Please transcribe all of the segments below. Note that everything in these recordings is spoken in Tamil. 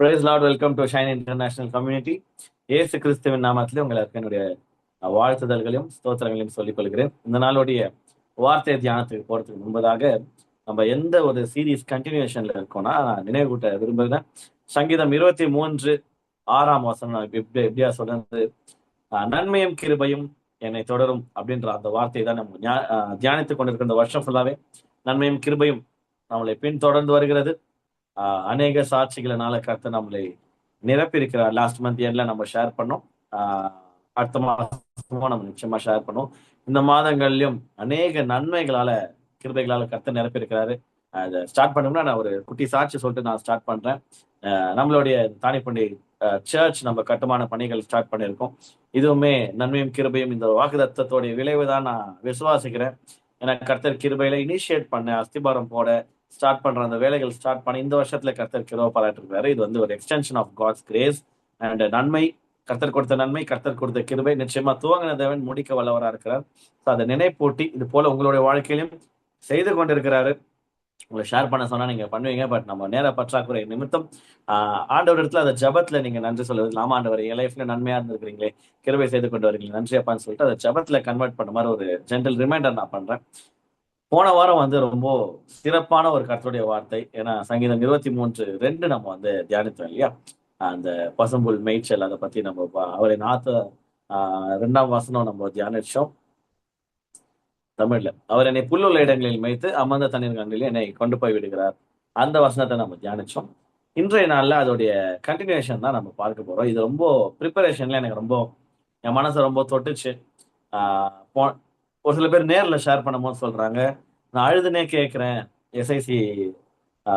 Price lord, welcome to shine international community. Yesu கிறிஸ்துவின் நாமத்திலே உங்களுக்கு என்னுடைய வாழ்த்துதல்களையும் ஸ்தோத்திரங்களையும் சொல்லிக் கொள்கிறேன். இந்த நாளுடைய வார்த்தை தியானத்துக்கு போறதுக்கு முன்பதாக நம்ம எந்த ஒரு சீரீஸ் கண்டினியூஷன்ல இருக்கோம்னா நினைவு கூட்ட விரும்புகிறேன். சங்கீதம் 23:6 நான் எப்படியா சொல்றது, நன்மையும் கிருபையும் என்னை தொடரும் அப்படின்ற அந்த வார்த்தை தான் நம்ம தியானித்துக் கொண்டிருக்கிற இந்த வருஷம் ஃபுல்லாவே நன்மையும் கிருபையும் நம்மளை பின்தொடர்ந்து வருகிறது. அநேக சாட்சிகளினால கர்த்தர் நம்மளை நிரப்பி இருக்கிறார். லாஸ்ட் மந்த் எண்ட்ல நம்ம ஷேர் பண்ணோம். அடுத்த மாசமும் நம்ம நிச்சயமா ஷேர் பண்ணோம். இந்த மாதங்கள்லயும் அநேக நன்மைகளால கிருபைகளால கர்த்தர் நிரப்பி இருக்கிறாரு. அதை ஸ்டார்ட் பண்ணோம்னா நான் ஒரு குட்டி சாட்சி சொல்லிட்டு நான் ஸ்டார்ட் பண்றேன். நம்மளுடைய தானிப்பண்டி சர்ச் நம்ம கட்டுமான பணிகள் ஸ்டார்ட் பண்ணியிருக்கோம். இதுவுமே நன்மையும் கிருபையும் இந்த வாக்குதத்தத்தோடைய விளைவு தான் நான் விசுவாசிக்கிறேன். ஏன்னா கர்த்தர் கிருபையில இனிஷியேட் பண்ண அஸ்திபாரம் போட ஸ்டார்ட் பண்ற அந்த வேலைகள் ஸ்டார்ட் பண்ணி இந்த வருஷத்துல கர்த்தர் கிருபை பாராட்டு இருக்காரு. இது வந்து ஒரு extension of God's grace and நன்மை. கர்த்தர் கொடுத்த நன்மை, கர்த்தர் கொடுத்த கிருபை நிச்சயமா துவங்கின தேவன் முடிக்க வல்லவரா இருக்கிறார். அதை நினைப்பூட்டி இது போல உங்களுடைய வாழ்க்கையிலும் செய்து கொண்டிருக்கிறாரு. உங்களை ஷேர் பண்ண சொன்னா நீங்க பண்ணுவீங்க. பட் நம்ம நேர பற்றாக்குறை நிமித்தம் ஆண்டவர் இடத்துல அதை ஜபத்துல நீங்க நன்றி சொல்லுவது. ஆமா ஆண்டவர், என் லைஃப்ல நன்மையா இருந்திருக்கிறீங்களே, கிருபை செய்து கொண்டு வரீங்களே, நன்றி அப்பான்னு சொல்லிட்டு அதை ஜபத்துல கன்வெர்ட் பண்ண மாதிரி ஒரு ஜென்டல் ரிமைண்டர் நான் பண்றேன். போன வாரம் வந்து ரொம்ப சிறப்பான ஒரு கர்த்தருடைய வார்த்தை. ஏன்னா சங்கீதம் 23:2 நம்ம வந்து தியானித்தோம் இல்லையா? அந்த பசும்புல் மேய்ச்சல் அதை பத்தி நம்ம அவரை நாத்த 2ஆம் வசனம் நம்ம தியானிச்சோம் தமிழ்ல. அவர் என்னை புல்லுள்ள இடங்களில் மேய்த்து அமர்ந்த தண்ணீர் கண்களில் என்னை கொண்டு போய் விடுகிறார். அந்த வசனத்தை நம்ம தியானிச்சோம். இன்றைய நாள்ல அதோடைய கண்டினியூஷன் தான் நம்ம பார்க்க போறோம். இது ரொம்ப ப்ரிப்பரேஷன்ல எனக்கு ரொம்ப என் மனசை ரொம்ப தொட்டுச்சு. ஒரு சில பேர் நேர்ல ஷேர் பண்ணும்போது சொல்றாங்க, நான் அழுதுனே கேட்கிறேன் எஸ்ஐசி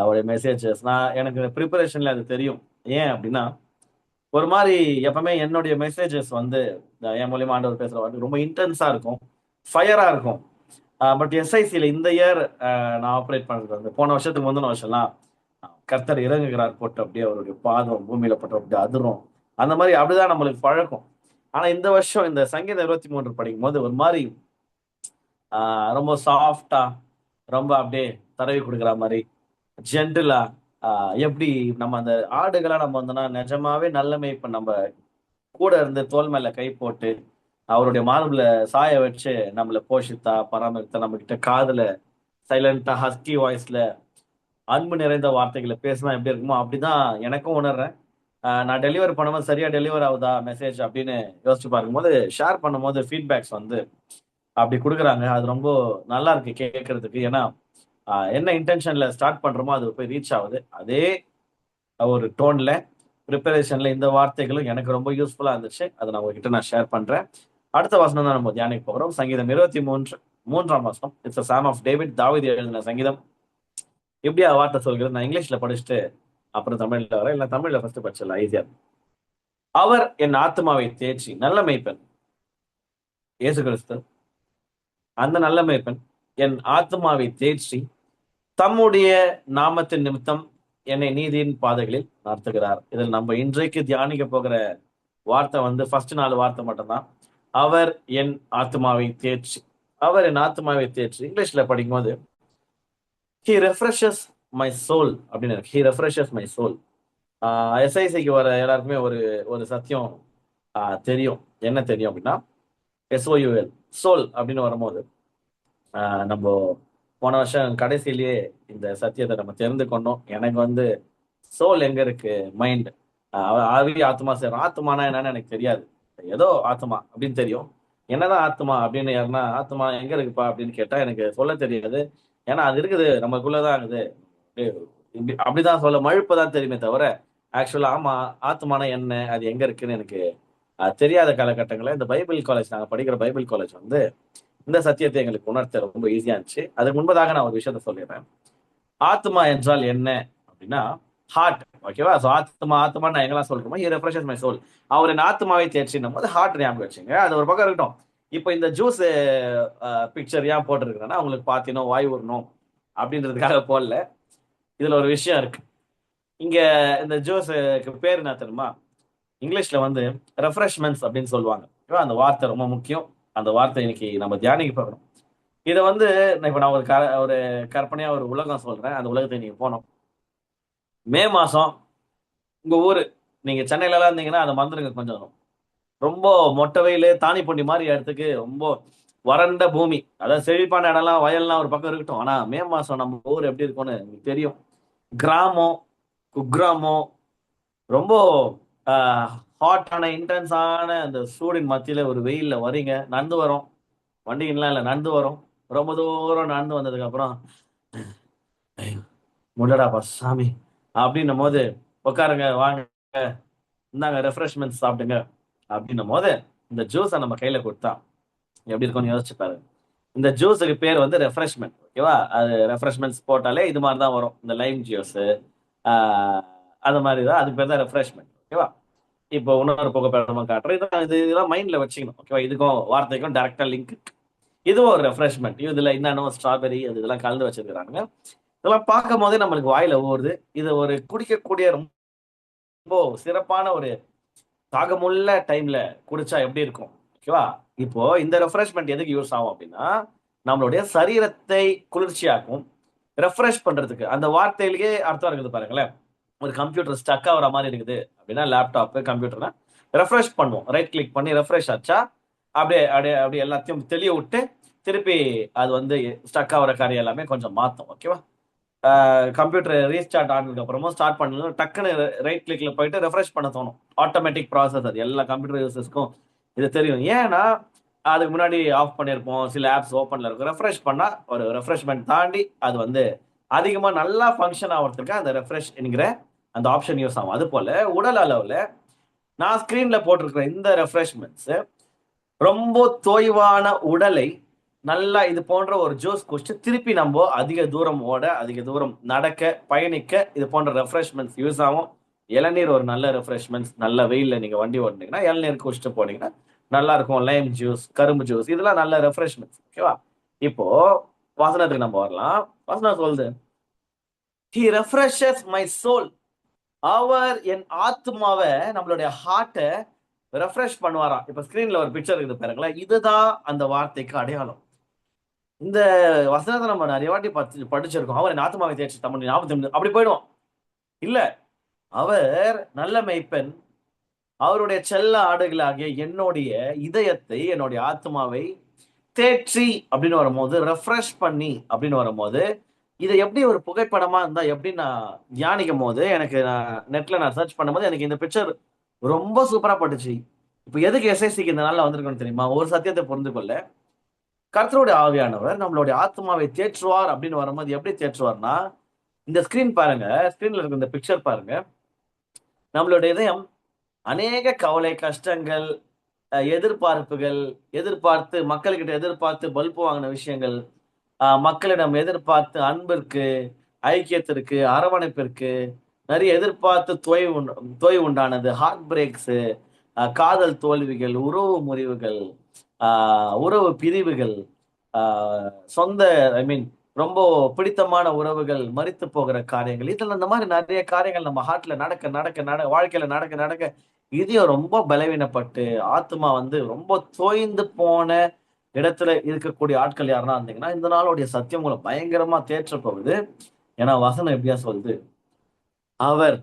உடைய மெசேஜஸ். எனக்கு ப்ரிப்பரேஷன்ல அது தெரியும். ஏன் அப்படின்னா, ஒரு மாதிரி எப்பவுமே என்னுடைய மெசேஜஸ் வந்து என் மூலியமா ஆண்டவர் பேசுற வார்த்தை ரொம்ப இன்டென்ஸா இருக்கும், ஃபயரா இருக்கும். பட் எஸ்ஐசியில இந்த இயர் நான் ஆப்ரேட் பண்றது வந்து போன வருஷத்துக்கு முந்தின வருஷம்லாம் கர்த்தர் இறங்குகிறார் போட்டு அப்படியே அவருடைய பாதம் பூமியில போட்டு அப்படியே அதிரும். அந்த மாதிரி அப்படிதான் நம்மளுக்கு பழக்கம். ஆனா இந்த வருஷம் இந்த சங்கீதம் 23 படிக்கும் போது ஒரு மாதிரி ரொம்ப சாஃப்டா, ரொம்ப அப்படியே தடவி கொடுக்குற மாதிரி ஜென்டிலா, எப்படி நம்ம அந்த ஆடுகளா நம்ம வந்தோம்னா நிஜமாவே நல்ல மேய்ப்பன் நம்ம கூட இருந்து தோல் மேல கை போட்டு அவருடைய மார்புல சாய வச்சு நம்மளை போஷித்தா பராமரித்தா நம்ம கிட்ட காதுல சைலண்டா ஹஸ்கி வாய்ஸ்ல அன்பு நிறைந்த வார்த்தைகளை பேசினா எப்படி இருக்குமோ அப்படிதான் எனக்கும் உணர்றேன். நான் டெலிவர் பண்ணும்போது சரியா டெலிவர் ஆகுதா மெசேஜ் அப்படின்னு யோசிச்சு பார்க்கும்போது ஷேர் பண்ணும்போது ஃபீட்பேக்ஸ் வந்து அப்படி கொடுக்குறாங்க. அது ரொம்ப நல்லா இருக்கு கேட்கறதுக்கு. ஏன்னா என்ன இன்டென்ஷன்ல ஸ்டார்ட் பண்றோமோ அது போய் ரீச் ஆகுது. அதே ஒரு டோன்ல ப்ரிப்பரேஷன்ல இந்த வார்த்தைகளும் எனக்கு ரொம்ப யூஸ்ஃபுல்லா இருந்துச்சு. அதை நான் உங்ககிட்ட நான் ஷேர் பண்றேன். அடுத்த வசனம் தான் நம்ம தியானிக்க போகிறோம். சங்கீதம் 23:3 வசனம். It's psalm of David. தாவீது எழுதின சங்கீதம். எப்படியா வார்த்தை சொல்கிறது, நான் இங்கிலீஷ்ல படிச்சுட்டு அப்புறம் தமிழ்ல வரேன். இல்ல தமிழ்ல ஃபர்ஸ்ட் படிச்சிடலாம், ஈஸியா. அவர் என் ஆத்மாவை தேய்ச்சி, நல்ல மேய்ப்பன் இயேசு கிறிஸ்து, அந்த நல்ல மேய்ப்பன் என் ஆத்மாவை தேய்ச்சி தம்முடைய நாமத்தின் நிமித்தம் என்னை நீதியின் பாதைகளில் நடத்துகிறார். இதில் நம்ம இன்றைக்கு தியானிக்க போகிற வார்த்தை வந்து ஃபர்ஸ்ட் 4 வார்த்தை மட்டும்தான். அவர் என் ஆத்மாவை தேய்ச்சி. அவர் என் ஆத்மாவை தேய்ச்சி இங்கிலீஷ்ல படிக்கும்போது he refreshes my soul அப்படின்னு இருக்கு. he refreshes my soul. எஸ்ஐசிக்கு வர எல்லாருக்குமே ஒரு ஒரு சத்தியம் தெரியும். என்ன தெரியும் அப்படின்னா, SOUL சோல் அப்படின்னு வரும்போது நம்ம போன வருஷம் கடைசியிலேயே இந்த சத்தியத்தை நம்ம தெரிந்து கொண்டோம். எனக்கு வந்து சோல் எங்க இருக்கு, மைண்ட், ஆவி ஆத்மா சேரும். ஆத்மானா என்னன்னு எனக்கு தெரியாது. ஏதோ ஆத்மா அப்படின்னு தெரியும். என்னதான் ஆத்மா அப்படின்னு யாருன்னா ஆத்மா எங்க இருக்குப்பா அப்படின்னு கேட்டா எனக்கு சொல்ல தெரியாது. ஏன்னா அது இருக்குது, நமக்குள்ளதான் இருக்குது. அப்படிதான் சொல்ல மழுப்பு தான் தெரியுமே தவிர ஆக்சுவலா ஆமா ஆத்மான என்ன, அது எங்க இருக்குன்னு எனக்கு தெரியாத காலகட்டங்களில் இந்த பைபிள் காலேஜ், நாங்க படிக்கிற பைபிள் காலேஜ் வந்து இந்த சத்தியத்தை எங்களுக்கு உணர்த்த ரொம்ப ஈஸியா இருந்துச்சு. அதுக்கு முன்பதாக நான் ஒரு விஷயத்த சொல்லிடுறேன். ஆத்மா என்றால் என்ன அப்படின்னா ஹார்ட். ஓகேவா? ஸோ ஆத்மா நான் எங்கெல்லாம் சொல்றோமோ ஹி ரெஃப்ரெஷஸ் மை சோல். அவரின் ஆத்மாவை தேர்ச்சின்னும் போது ஹார்ட் ஞாபகம் வச்சுங்க. அது ஒரு பக்கம் இருக்கட்டும். இப்போ இந்த ஜூஸ் பிக்சர் ஏன் போட்டிருக்கிறேன்னா உங்களுக்கு பார்த்தீங்கன்னா வாய் வரணும் அப்படின்றதுக்காக போடல. இதுல ஒரு விஷயம் இருக்கு. இங்க இந்த ஜூஸுக்கு பேர் என்ன தெரியுமா? இங்கிலீஷ்ல வந்து ரெஃப்ரெஷ்மெண்ட்ஸ் அப்படின்னு சொல்லுவாங்க. அந்த வார்த்தை ரொம்ப முக்கியம். அந்த வார்த்தை இன்னைக்கு நம்ம தியானிக்க பார்க்கணும். இதை வந்து இப்ப நான் ஒரு கற்பனையா ஒரு உலகம் சொல்றேன். அந்த உலகத்தை நீங்க போனோம். மே மாசம் உங்க ஊரு நீங்க சென்னையில எல்லாம் இருந்தீங்கன்னா அதை மறந்துடுங்க கொஞ்சம். ரொம்ப மொட்டை வெயில் தானி பொண்டி மாதிரி இடத்துக்கு ரொம்ப வறண்ட பூமி, அதாவது செழிப்பான இடம்லாம் வயல்லாம் ஒரு பக்கம் இருக்கட்டும். ஆனா மே மாசம் நம்ம ஊர் எப்படி இருக்கும்னு எனக்கு தெரியும். கிராமம், குக்கிராமம், ரொம்ப ஹாட்டான இன்டென்ஸான அந்த சூடின் மத்தியில ஒரு வெயில்ல வரீங்க, நடந்து வரோம். வண்டிகள்லாம் இல்லை, நடந்து வரோம். ரொம்ப தூரம் நடந்து வந்ததுக்கு அப்புறம் முள்ளடாப்பா சாமி அப்படின்னும் போது உட்காருங்க, வாங்க, இந்தாங்க ரெஃப்ரெஷ்மெண்ட்ஸ் சாப்பிடுங்க அப்படின்னும் போது இந்த ஜூஸை நம்ம கையில கொடுத்தா எப்படி இருக்கும்னு யோசிச்சு பாருங்க. இந்த ஜூஸுக்கு பேர் வந்து ரெஃப்ரெஷ்மெண்ட். ஓகேவா? அது ரெஃப்ரெஷ்மெண்ட்ஸ் போட்டாலே இது மாதிரி தான் வரும். இந்த லைம் ஜூஸ் அந்த மாதிரி தான், அதுக்கு பேர் தான் ரெஃப்ரெஷ்மெண்ட். ஓகேவா? இப்போ இன்னொரு புகைப்படமா காட்டுறேன். இதெல்லாம் மைண்ட்ல வச்சுக்கணும். ஓகேவா? இதுக்கும் வார்த்தைக்கும் டைரக்டா லிங்க். இதுவும் ஒரு ரெஃப்ரெஷ்மெண்ட். இதுல என்னென்ன ஸ்ட்ராபெரி அது இதெல்லாம் கலந்து வச்சிருக்காங்க. இதெல்லாம் பார்க்கும் போதே நம்மளுக்கு வாயில ஊறுது. இது ஒரு குடிக்கக்கூடிய ரொம்ப சிறப்பான ஒரு தாகமுள்ள டைம்ல குடிச்சா எப்படி இருக்கும்? ஓகேவா? இப்போ இந்த ரெஃப்ரெஷ்மெண்ட் எதுக்கு யூஸ் ஆகும் அப்படின்னா, நம்மளுடைய சரீரத்தை குளிர்ச்சியாக்கும், ரெஃப்ரெஷ் பண்றதுக்கு. அந்த வார்த்தையிலேயே அர்த்தம் இருக்குது பாருங்களேன். ஒரு கம்ப்யூட்டர் ஸ்டக் ஆகுற மாதிரி இருக்குது அப்படின்னா, லேப்டாப் கம்ப்யூட்டர்னா ரெஃப்ரெஷ் பண்ணுவோம். ரைட் கிளிக் பண்ணி ரெஃப்ரெஷ் ஆச்சா அப்படியே அப்படியே அப்படியே எல்லாத்தையும் தெளிய விட்டு திருப்பி அது வந்து ஸ்டக் ஆகிற காரியம் எல்லாமே கொஞ்சம் மாற்றும். ஓகேவா? கம்ப்யூட்டர் ரீஸ்டார்ட் ஆனதுக்கு அப்புறமா ஸ்டார்ட் பண்ணணும், டக்குன்னு ரைட் கிளிக்ல போயிட்டு ரெஃப்ரெஷ் பண்ண தோணும். Automatic process. அது எல்லா கம்ப்யூட்டர் யூசர்ஸ்க்கும் இது தெரியும். ஏன்னா அதுக்கு முன்னாடி ஆஃப் பண்ணியிருப்போம், சில ஆப்ஸ் ஓப்பன்ல இருக்கும். ரெஃப்ரெஷ் பண்ணா ஒரு ரெஃப்ரெஷ்மெண்ட் தாண்டி அது வந்து அதிகமா நல்லா ஃபங்க்ஷன் ஆகிறதுக்கு அந்த ரெஃப்ரெஷ் என்கிற அந்த ஆப்ஷன் யூஸ் ஆகும். அது போல உடல் அளவுல நான் ஸ்கிரீன்ல போட்டிருக்கிற இந்த ரெஃப்ரெஷ்மெண்ட்ஸ் ரொம்ப தொய்வான உடலை நல்லா இது போன்ற ஒரு ஜூஸ் குடிச்சு திருப்பி நம்ம அதிக தூரம் ஓட, அதிக தூரம் நடக்க, பயணிக்க இது போன்ற ரெஃப்ரெஷ்மெண்ட்ஸ் யூஸ் ஆகும். இளநீர் ஒரு நல்ல ரெஃப்ரெஷ்மெண்ட்ஸ். நல்ல வெயில்ல நீங்க வண்டி ஓட்டினீங்கன்னா இளநீர் குடிச்சிட்டு போனீங்கன்னா நல்லா இருக்கும். லைம் ஜூஸ், கரும்பு ஜூஸ், இதெல்லாம் நல்ல ரெஃப்ரெஷ்மெண்ட்ஸ். ஓகேவா? இப்போ வசனத்துக்கு நம்ம வரலாம். வசனம் சொல்லுது, he refreshes my soul. அவர் என் ஆத்மாவை, நம்மளுடைய ஹார்ட்டை ரெஃப்ரெஷ் பண்ணுவாராம். இப்ப ஸ்கிரீன்ல ஒரு பிக்சர் இருக்குது பாருங்களேன். இதுதான் அந்த வார்த்தைக்கு அடையாளம். இந்த வசனத்தை நம்ம நிறைய வாட்டி படிச்சிருக்கோம். அவர் என் ஆத்மாவை தேய்ச்சி தமிழ் 45 அப்படி போயிடும். இல்ல, அவர் நல்ல மெய்ப்பெண், அவருடைய செல்ல ஆடுகளாகிய என்னுடைய இதயத்தை, என்னுடைய ஆத்மாவை தேற்றி அப்படின்னு வரும்போது, ரெஃப்ரெஷ் பண்ணி அப்படின்னு வரும்போது, இதை எப்படி ஒரு புகைப்படமா இருந்தா எப்படி நான் தியானிக்கும் போது எனக்கு நெட்ல நான் சர்ச் பண்ணும்போது எனக்கு இந்த பிக்சர் ரொம்ப சூப்பரா பட்டுச்சு. இப்ப எதுக்கு எஸ்ஐசிக்கு இந்த நாள்ல வந்திருக்கணும் தெரியுமா? ஒரு சத்தியத்தை புரிந்து கொள்ள, கர்த்தருடைய ஆவியானவர் நம்மளுடைய ஆத்மாவை தேற்றுவார் அப்படின்னு வரும்போது எப்படி தேற்றுவார்னா, இந்த ஸ்கிரீன் பாருங்க, ஸ்கிரீன்ல இருக்க இந்த பிக்சர் பாருங்க. நம்மளுடைய இதயம் அநேக கவலை, கஷ்டங்கள், எதிர்பார்ப்புகள், எதிர்பார்த்து மக்கள்கிட்ட எதிர்பார்த்து பல்பு வாங்கின விஷயங்கள், மக்களிடம் எதிர்பார்த்து அன்பிற்கு, ஐக்கியத்திற்கு, அரவணைப்பிற்கு நிறைய எதிர்பார்த்து தொய்வு உண்டானது. ஹார்ட் பிரேக்ஸ், காதல் தோல்விகள், உறவு முறிவுகள், உறவு பிரிவுகள், சொந்த ஐ மீன் ரொம்ப பிடித்தமான உறவுகள் மரித்து போகிற காரியங்கள், இதுல இந்த மாதிரி நிறைய காரியங்கள் நம்ம ஹார்ட்ல வாழ்க்கையில நடக்க நடக்க இதயம் ரொம்ப பலவீனப்பட்டு ஆத்மா வந்து ரொம்ப தோய்ந்து போன இடத்துல இருக்கக்கூடிய ஆட்கள் யாருன்னா இருந்தீங்கன்னா, இந்த நாளுடைய சத்தியம் உங்களை பயங்கரமா தேற்ற போகுது. ஏன்னா வசனம் எப்படியா சொல்லுது, அவர்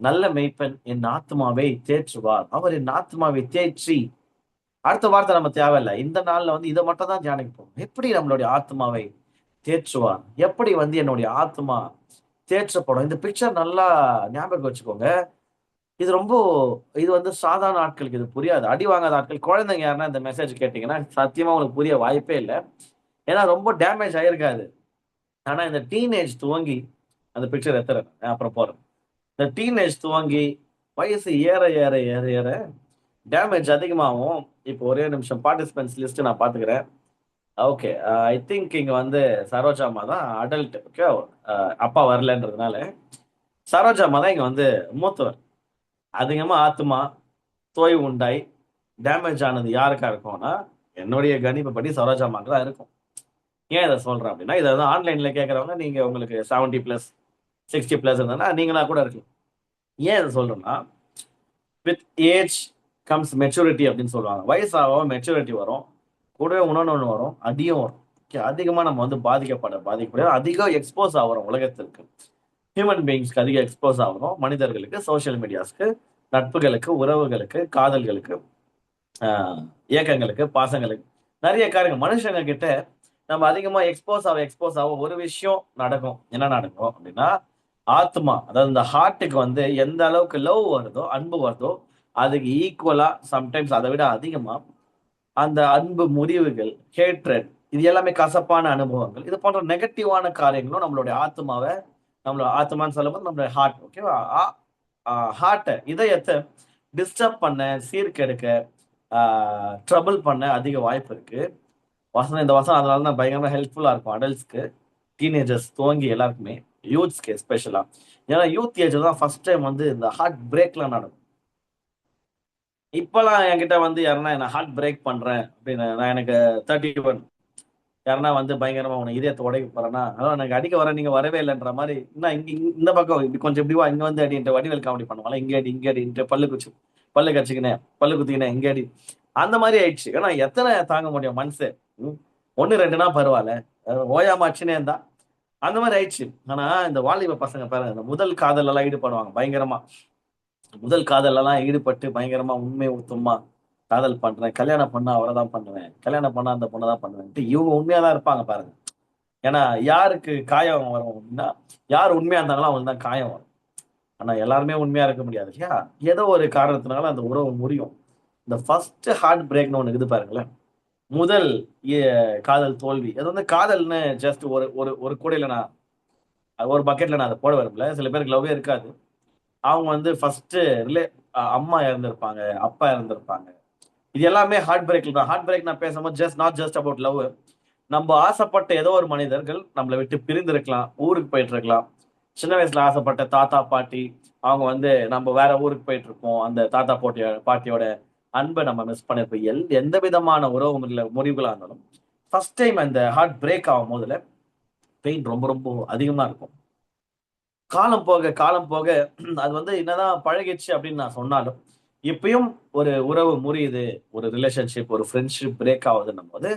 நல்ல மெய்ப்பெண், என் ஆத்மாவை தேற்றுவார். அவர் என் ஆத்மாவை தேற்றி, அடுத்த வார்த்தை நம்ம தேவையில்லை. இந்த நாள்ல வந்து இதை மட்டும் தான் தியானிக்க போகும். எப்படி நம்மளுடைய ஆத்மாவை தேற்றுவார், எப்படி வந்து என்னுடைய ஆத்மா தேற்றப்படும். இந்த பிக்சர் நல்லா ஞாபகம் வச்சுக்கோங்க. இது ரொம்ப இது வந்து சாதாரண ஆட்களுக்கு இது புரியாது. அடி வாங்காத ஆட்கள், குழந்தைங்க யாருன்னா இந்த மெசேஜ் கேட்டீங்கன்னா சத்தியமா உங்களுக்கு புரிய வாய்ப்பே இல்லை. ஏன்னா ரொம்ப டேமேஜ் ஆயிருக்காது. ஆனா இந்த டீனேஜ் துவங்கி அந்த பிக்சர் எத்துறேன், அப்புறம் போறேன். இந்த டீனேஜ் துவங்கி வயசு ஏற ஏற ஏற ஏற டேமேஜ் அதிகமாகும். இப்போ ஒரே நிமிஷம் பார்ட்டிசிபென்ட்ஸ் லிஸ்ட் நான் பாத்துக்கிறேன். ஓகே, ஐ திங்க் இங்க வந்து சரோஜாமா தான் அடல்ட். ஓகே, அப்பா வரலன்றதுனால சரோஜாமா தான் இங்க வந்து மூத்தவர். அதிகமா ஆத்மா தோய்வு உண்டாய் டேமேஜ் ஆனது யாருக்கா இருக்கும்னா, என்னுடைய கணிப்புப்படி சரோஜாமாக்கு தான் இருக்கும். ஏன் இதை சொல்றேன் அப்படின்னா, இதை வந்து ஆன்லைன்ல கேட்கறவங்க நீங்க உங்களுக்கு 70+, 60+ இருந்ததுன்னா நீங்களா கூட இருக்கலாம். ஏன் இதை சொல்றேன்னா, வித் ஏஜ் கம்ஸ் மெச்சூரிட்டி அப்படின்னு சொல்லுவாங்க. வயசாக மெச்சூரிட்டி வரும், கூடவே ஒன்று வரும், அடியும் வரும். அதிகமா நம்ம வந்து பாதிக்கப்பட அதிகம் எக்ஸ்போஸ் ஆகிறோம் உலகத்திற்கு. ஹியூமன் பீயிங்ஸ்க்கு அதிக எக்ஸ்போஸ் ஆகணும். மனிதர்களுக்கு, சோஷியல் மீடியாஸ்க்கு, நட்புகளுக்கு, உறவுகளுக்கு, காதல்களுக்கு, இயக்கங்களுக்கு, பாசங்களுக்கு, நிறைய காரியங்கள் மனுஷங்க கிட்ட நம்ம அதிகமா எக்ஸ்போஸ் ஆக ஒரு விஷயம் நடக்கும். என்ன நடக்கும் அப்படின்னா, ஆத்மா, அதாவது இந்த ஹார்ட்டுக்கு வந்து எந்த அளவுக்கு லவ் வருதோ, அன்பு வருதோ, அதுக்கு ஈக்குவலா சம்டைம்ஸ் அதை விட அதிகமா அந்த அன்பு முறிவுகள், ஹேட்ரட், இது எல்லாமே கசப்பான அனுபவங்கள், இது போன்ற நெகட்டிவான காரியங்களும் நம்மளுடைய ஆத்மாவை, நம்மளோட ஆத்மான்னு சொல்லும்போது நம்மளுடைய ஹார்ட், ஓகேவா, ஹார்ட்டை, இதயத்தை டிஸ்டர்ப் பண்ண, சீர்கெடுக்க, ட்ரபிள் பண்ண அதிக வாய்ப்பு இருக்கு. இந்த வசனம் அதனால தான் பயங்கரமா ஹெல்ப்ஃபுல்லா இருக்கும் அடல்ட்ஸ்க்கு, டீனேஜர்ஸ் துவங்கி எல்லாருக்குமே, யூத்ஸ்க்கு எஸ்பெஷலா. ஏன்னா யூத் ஏஜ்ல தான் ஃபர்ஸ்ட் டைம் வந்து இந்த ஹார்ட் பிரேக்லாம் நடக்கும். இப்பெல்லாம் என்கிட்ட வந்து யாருன்னா என்ன ஹார்ட் பிரேக் பண்றேன் அப்படின்னு, நான் எனக்கு 31, யாருன்னா வந்து பயங்கரமா உனக்கு இதயத்தை உடைக்க போறேன்னா, அதான் எனக்கு அடிக்க வரேன், நீங்க வரவே இல்லைன்ற மாதிரி, இன்னும் இந்த பக்கம் இப்படி கொஞ்சம் இப்படி வா, இங்க வந்து அடின்ட்டு வடிவேல் காமெடி பண்ணுவாங்க, இங்க அடின்ட்டு பல்லு கடிச்சுக்கினேன், பல்லு குத்திக்கினேன், இங்க அடி, அந்த மாதிரி ஆயிடுச்சு. ஏன்னா எத்தனை தாங்க முடியும் மனசு? ஒன்னு ரெண்டுனா பரவாயில்ல, ஓயாமாச்சுன்னே இருந்தா அந்த மாதிரி ஆயிடுச்சு. ஆனா இந்த வாலிப பசங்க பாருங்க, இந்த முதல் காதல் எல்லாம் ஈடுபடுவாங்க பயங்கரமா. முதல் காதல் எல்லாம் ஈடுபட்டு பயங்கரமா உண்மை உத்தமா காதல் பண்றேன், கல்யாணம் பண்ணா அவரை தான் பண்ணுவேன், கல்யாணம் பண்ணா அந்த பொண்ணை தான் பண்ணுவேன், இவங்க உண்மையாதான் இருப்பாங்க பாருங்க. ஏன்னா யாருக்கு காயம் வரும் அப்படின்னா, யார் உண்மையா இருந்தாங்களோ அவங்களுக்கு தான் காயம் வரும். ஆனா எல்லாருமே உண்மையா இருக்க முடியாது இல்லையா? ஏதோ ஒரு காரணத்தினால அந்த உறவு முறியும். இந்த ஃபர்ஸ்ட் ஹார்ட் பிரேக்னு ஒண்ணு இது பாருங்களேன். முதல் காதல் தோல்வி, அது வந்து காதல்னு ஜஸ்ட் ஒரு ஒரு ஒரு கூடையில நான் ஒரு பக்கெட்ல நான் அதை போட விரும்பல. சில பேருக்கு லவ்வே இருக்காது. அவங்க வந்து ஃபர்ஸ்ட் அம்மா இறந்திருப்பாங்க, அப்பா இறந்திருப்பாங்க. இது எல்லாமே ஹார்ட் பிரேக்ல தான். ஹார்ட் பிரேக் நான் பேசும்போது நாட் ஜஸ்ட் அபவுட் லவ். நம்ம ஆசைப்பட்ட ஏதோ ஒரு மனிதர்கள் நம்மளை விட்டு பிரிந்திருக்கலாம், ஊருக்கு போயிட்டு இருக்கலாம். சின்ன வயசுல ஆசைப்பட்ட தாத்தா பாட்டி, அவங்க வந்து நம்ம வேற ஊருக்கு போயிட்டு இருப்போம். அந்த தாத்தா பாட்டியோட அன்பை நம்ம மிஸ் பண்ணிருப்போம். எந்த விதமான உறவு முறிவுகளா இருந்தாலும் ஃபர்ஸ்ட் டைம் அந்த ஹார்ட் பிரேக் ஆகும் போதுல பெயின் ரொம்ப ரொம்ப அதிகமா இருக்கும். காலம் போக அது வந்து என்னதான் பழகிடுச்சு அப்படின்னு நான் சொன்னாலும், இப்பயும் ஒரு உறவு முறியுது, ஒரு ரிலேஷன்ஷிப், ஒரு ஃப்ரெண்ட்ஷிப் பிரேக் ஆகுதுன்னும் போது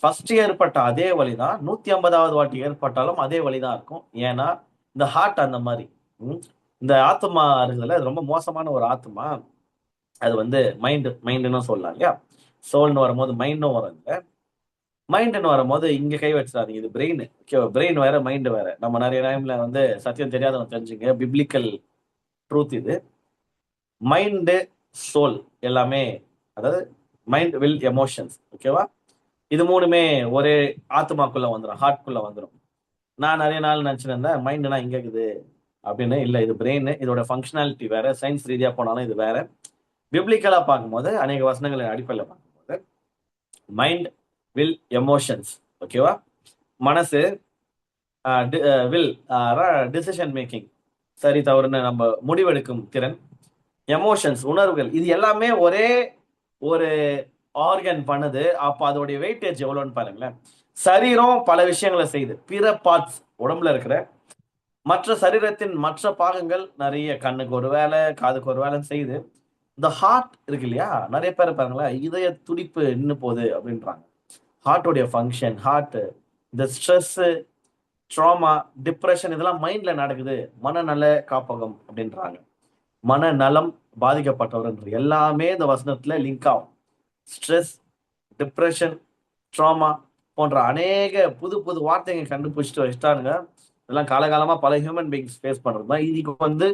ஃபர்ஸ்ட் ஏற்பட்ட அதே வழிதான் 150வது வாட்டி ஏற்பட்டாலும் அதே வழிதான் இருக்கும். ஏன்னா இந்த ஹார்ட் அந்த மாதிரி. ம், இந்த ஆத்மா இருக்குதுல்ல, அது ரொம்ப மோசமான ஒரு ஆத்மா. அது வந்து மைண்டுன்னு சொல்லலாம் இல்லையா? சோல்னு வரும்போது மைண்டும் வரும். இல்ல, மைண்டுன்னு வரும்போது இங்க கை வச்சிடாதீங்க, இது பிரெயின். ஓகே, பிரெயின் வேற, மைண்ட் வேற. நம்ம நிறைய டைம்ல வந்து சத்தியம் தெரியாதவங்க தெரிஞ்சுங்க, பிப்ளிக்கல் ட்ரூத் இது. மைண்டு, சோல் எல்லாமே, அதாவது மைண்ட், வில், எமோஷன்ஸ், ஓகேவா, இது மூணுமே ஒரே ஆத்மாக்குள்ள வந்துடும், ஹார்ட்குள்ள வந்துடும். நான் நிறைய நாள் நினைச்சுட்டு இருந்தேன் மைண்ட்னா இங்க இருக்குது அப்படின்னு. இல்ல, இது பிரெயின், இதோட ஃபங்க்ஷனாலிட்டி வேற. சயின்ஸ் ரீதியா போனாலும் இது வேற. பிப்ளிக்கலா பார்க்கும்போது, அநேக வசனங்களின் அடிப்படையில் பார்க்கும்போது, மைண்ட், வில், எமோஷன்ஸ், ஓகேவா, மனசு, வில், டிசிஷன் மேக்கிங், சரி தவறுன்னு நம்ம முடிவெடுக்கும் திறன், எமோஷன்ஸ், உணர்வுகள், இது எல்லாமே ஒரே ஒரு ஆர்கன் பண்ணுது. அப்ப அதோடைய வெயிட்டேஜ் எவ்வளவுன்னு பாருங்களேன். சரீரம் பல விஷயங்களை செய்யுது. பிற பார்ட்ஸ், உடம்புல இருக்கிற மற்ற சரீரத்தின் மற்ற பாகங்கள் நிறைய, கண்ணுக்கு ஒரு வேலை, காதுக்கு ஒரு வேலை செய்யுது. இந்த ஹார்ட் இருக்கு இல்லையா, நிறைய பேர் பாருங்களேன், இதய துடிப்பு நின்று போகுது அப்படின்றாங்க. ஹார்ட்டோடைய ஃபங்க்ஷன், ஹார்ட், இந்த ஸ்ட்ரெஸ், ட்ராமா, டிப்ரெஷன், இதெல்லாம் மைண்ட்ல நடக்குது. மனநல காப்பகம் அப்படின்றாங்க. மனநலம் பாதிக்கப்பட்டவர் எல்லாமே இந்த வசனத்துல லிங்க் ஆகும். ஸ்ட்ரெஸ், டிப்ரெஷன், ட்ராமா போன்ற அநேக புது புது வார்த்தைகள் கண்டுபிடிச்சிட்டு வச்சுட்டானுங்க. இதெல்லாம் காலகாலமா பல ஹியூமன் பீயிங்ஸ் ஃபேஸ் பண்றது தான். இதுக்கு வந்து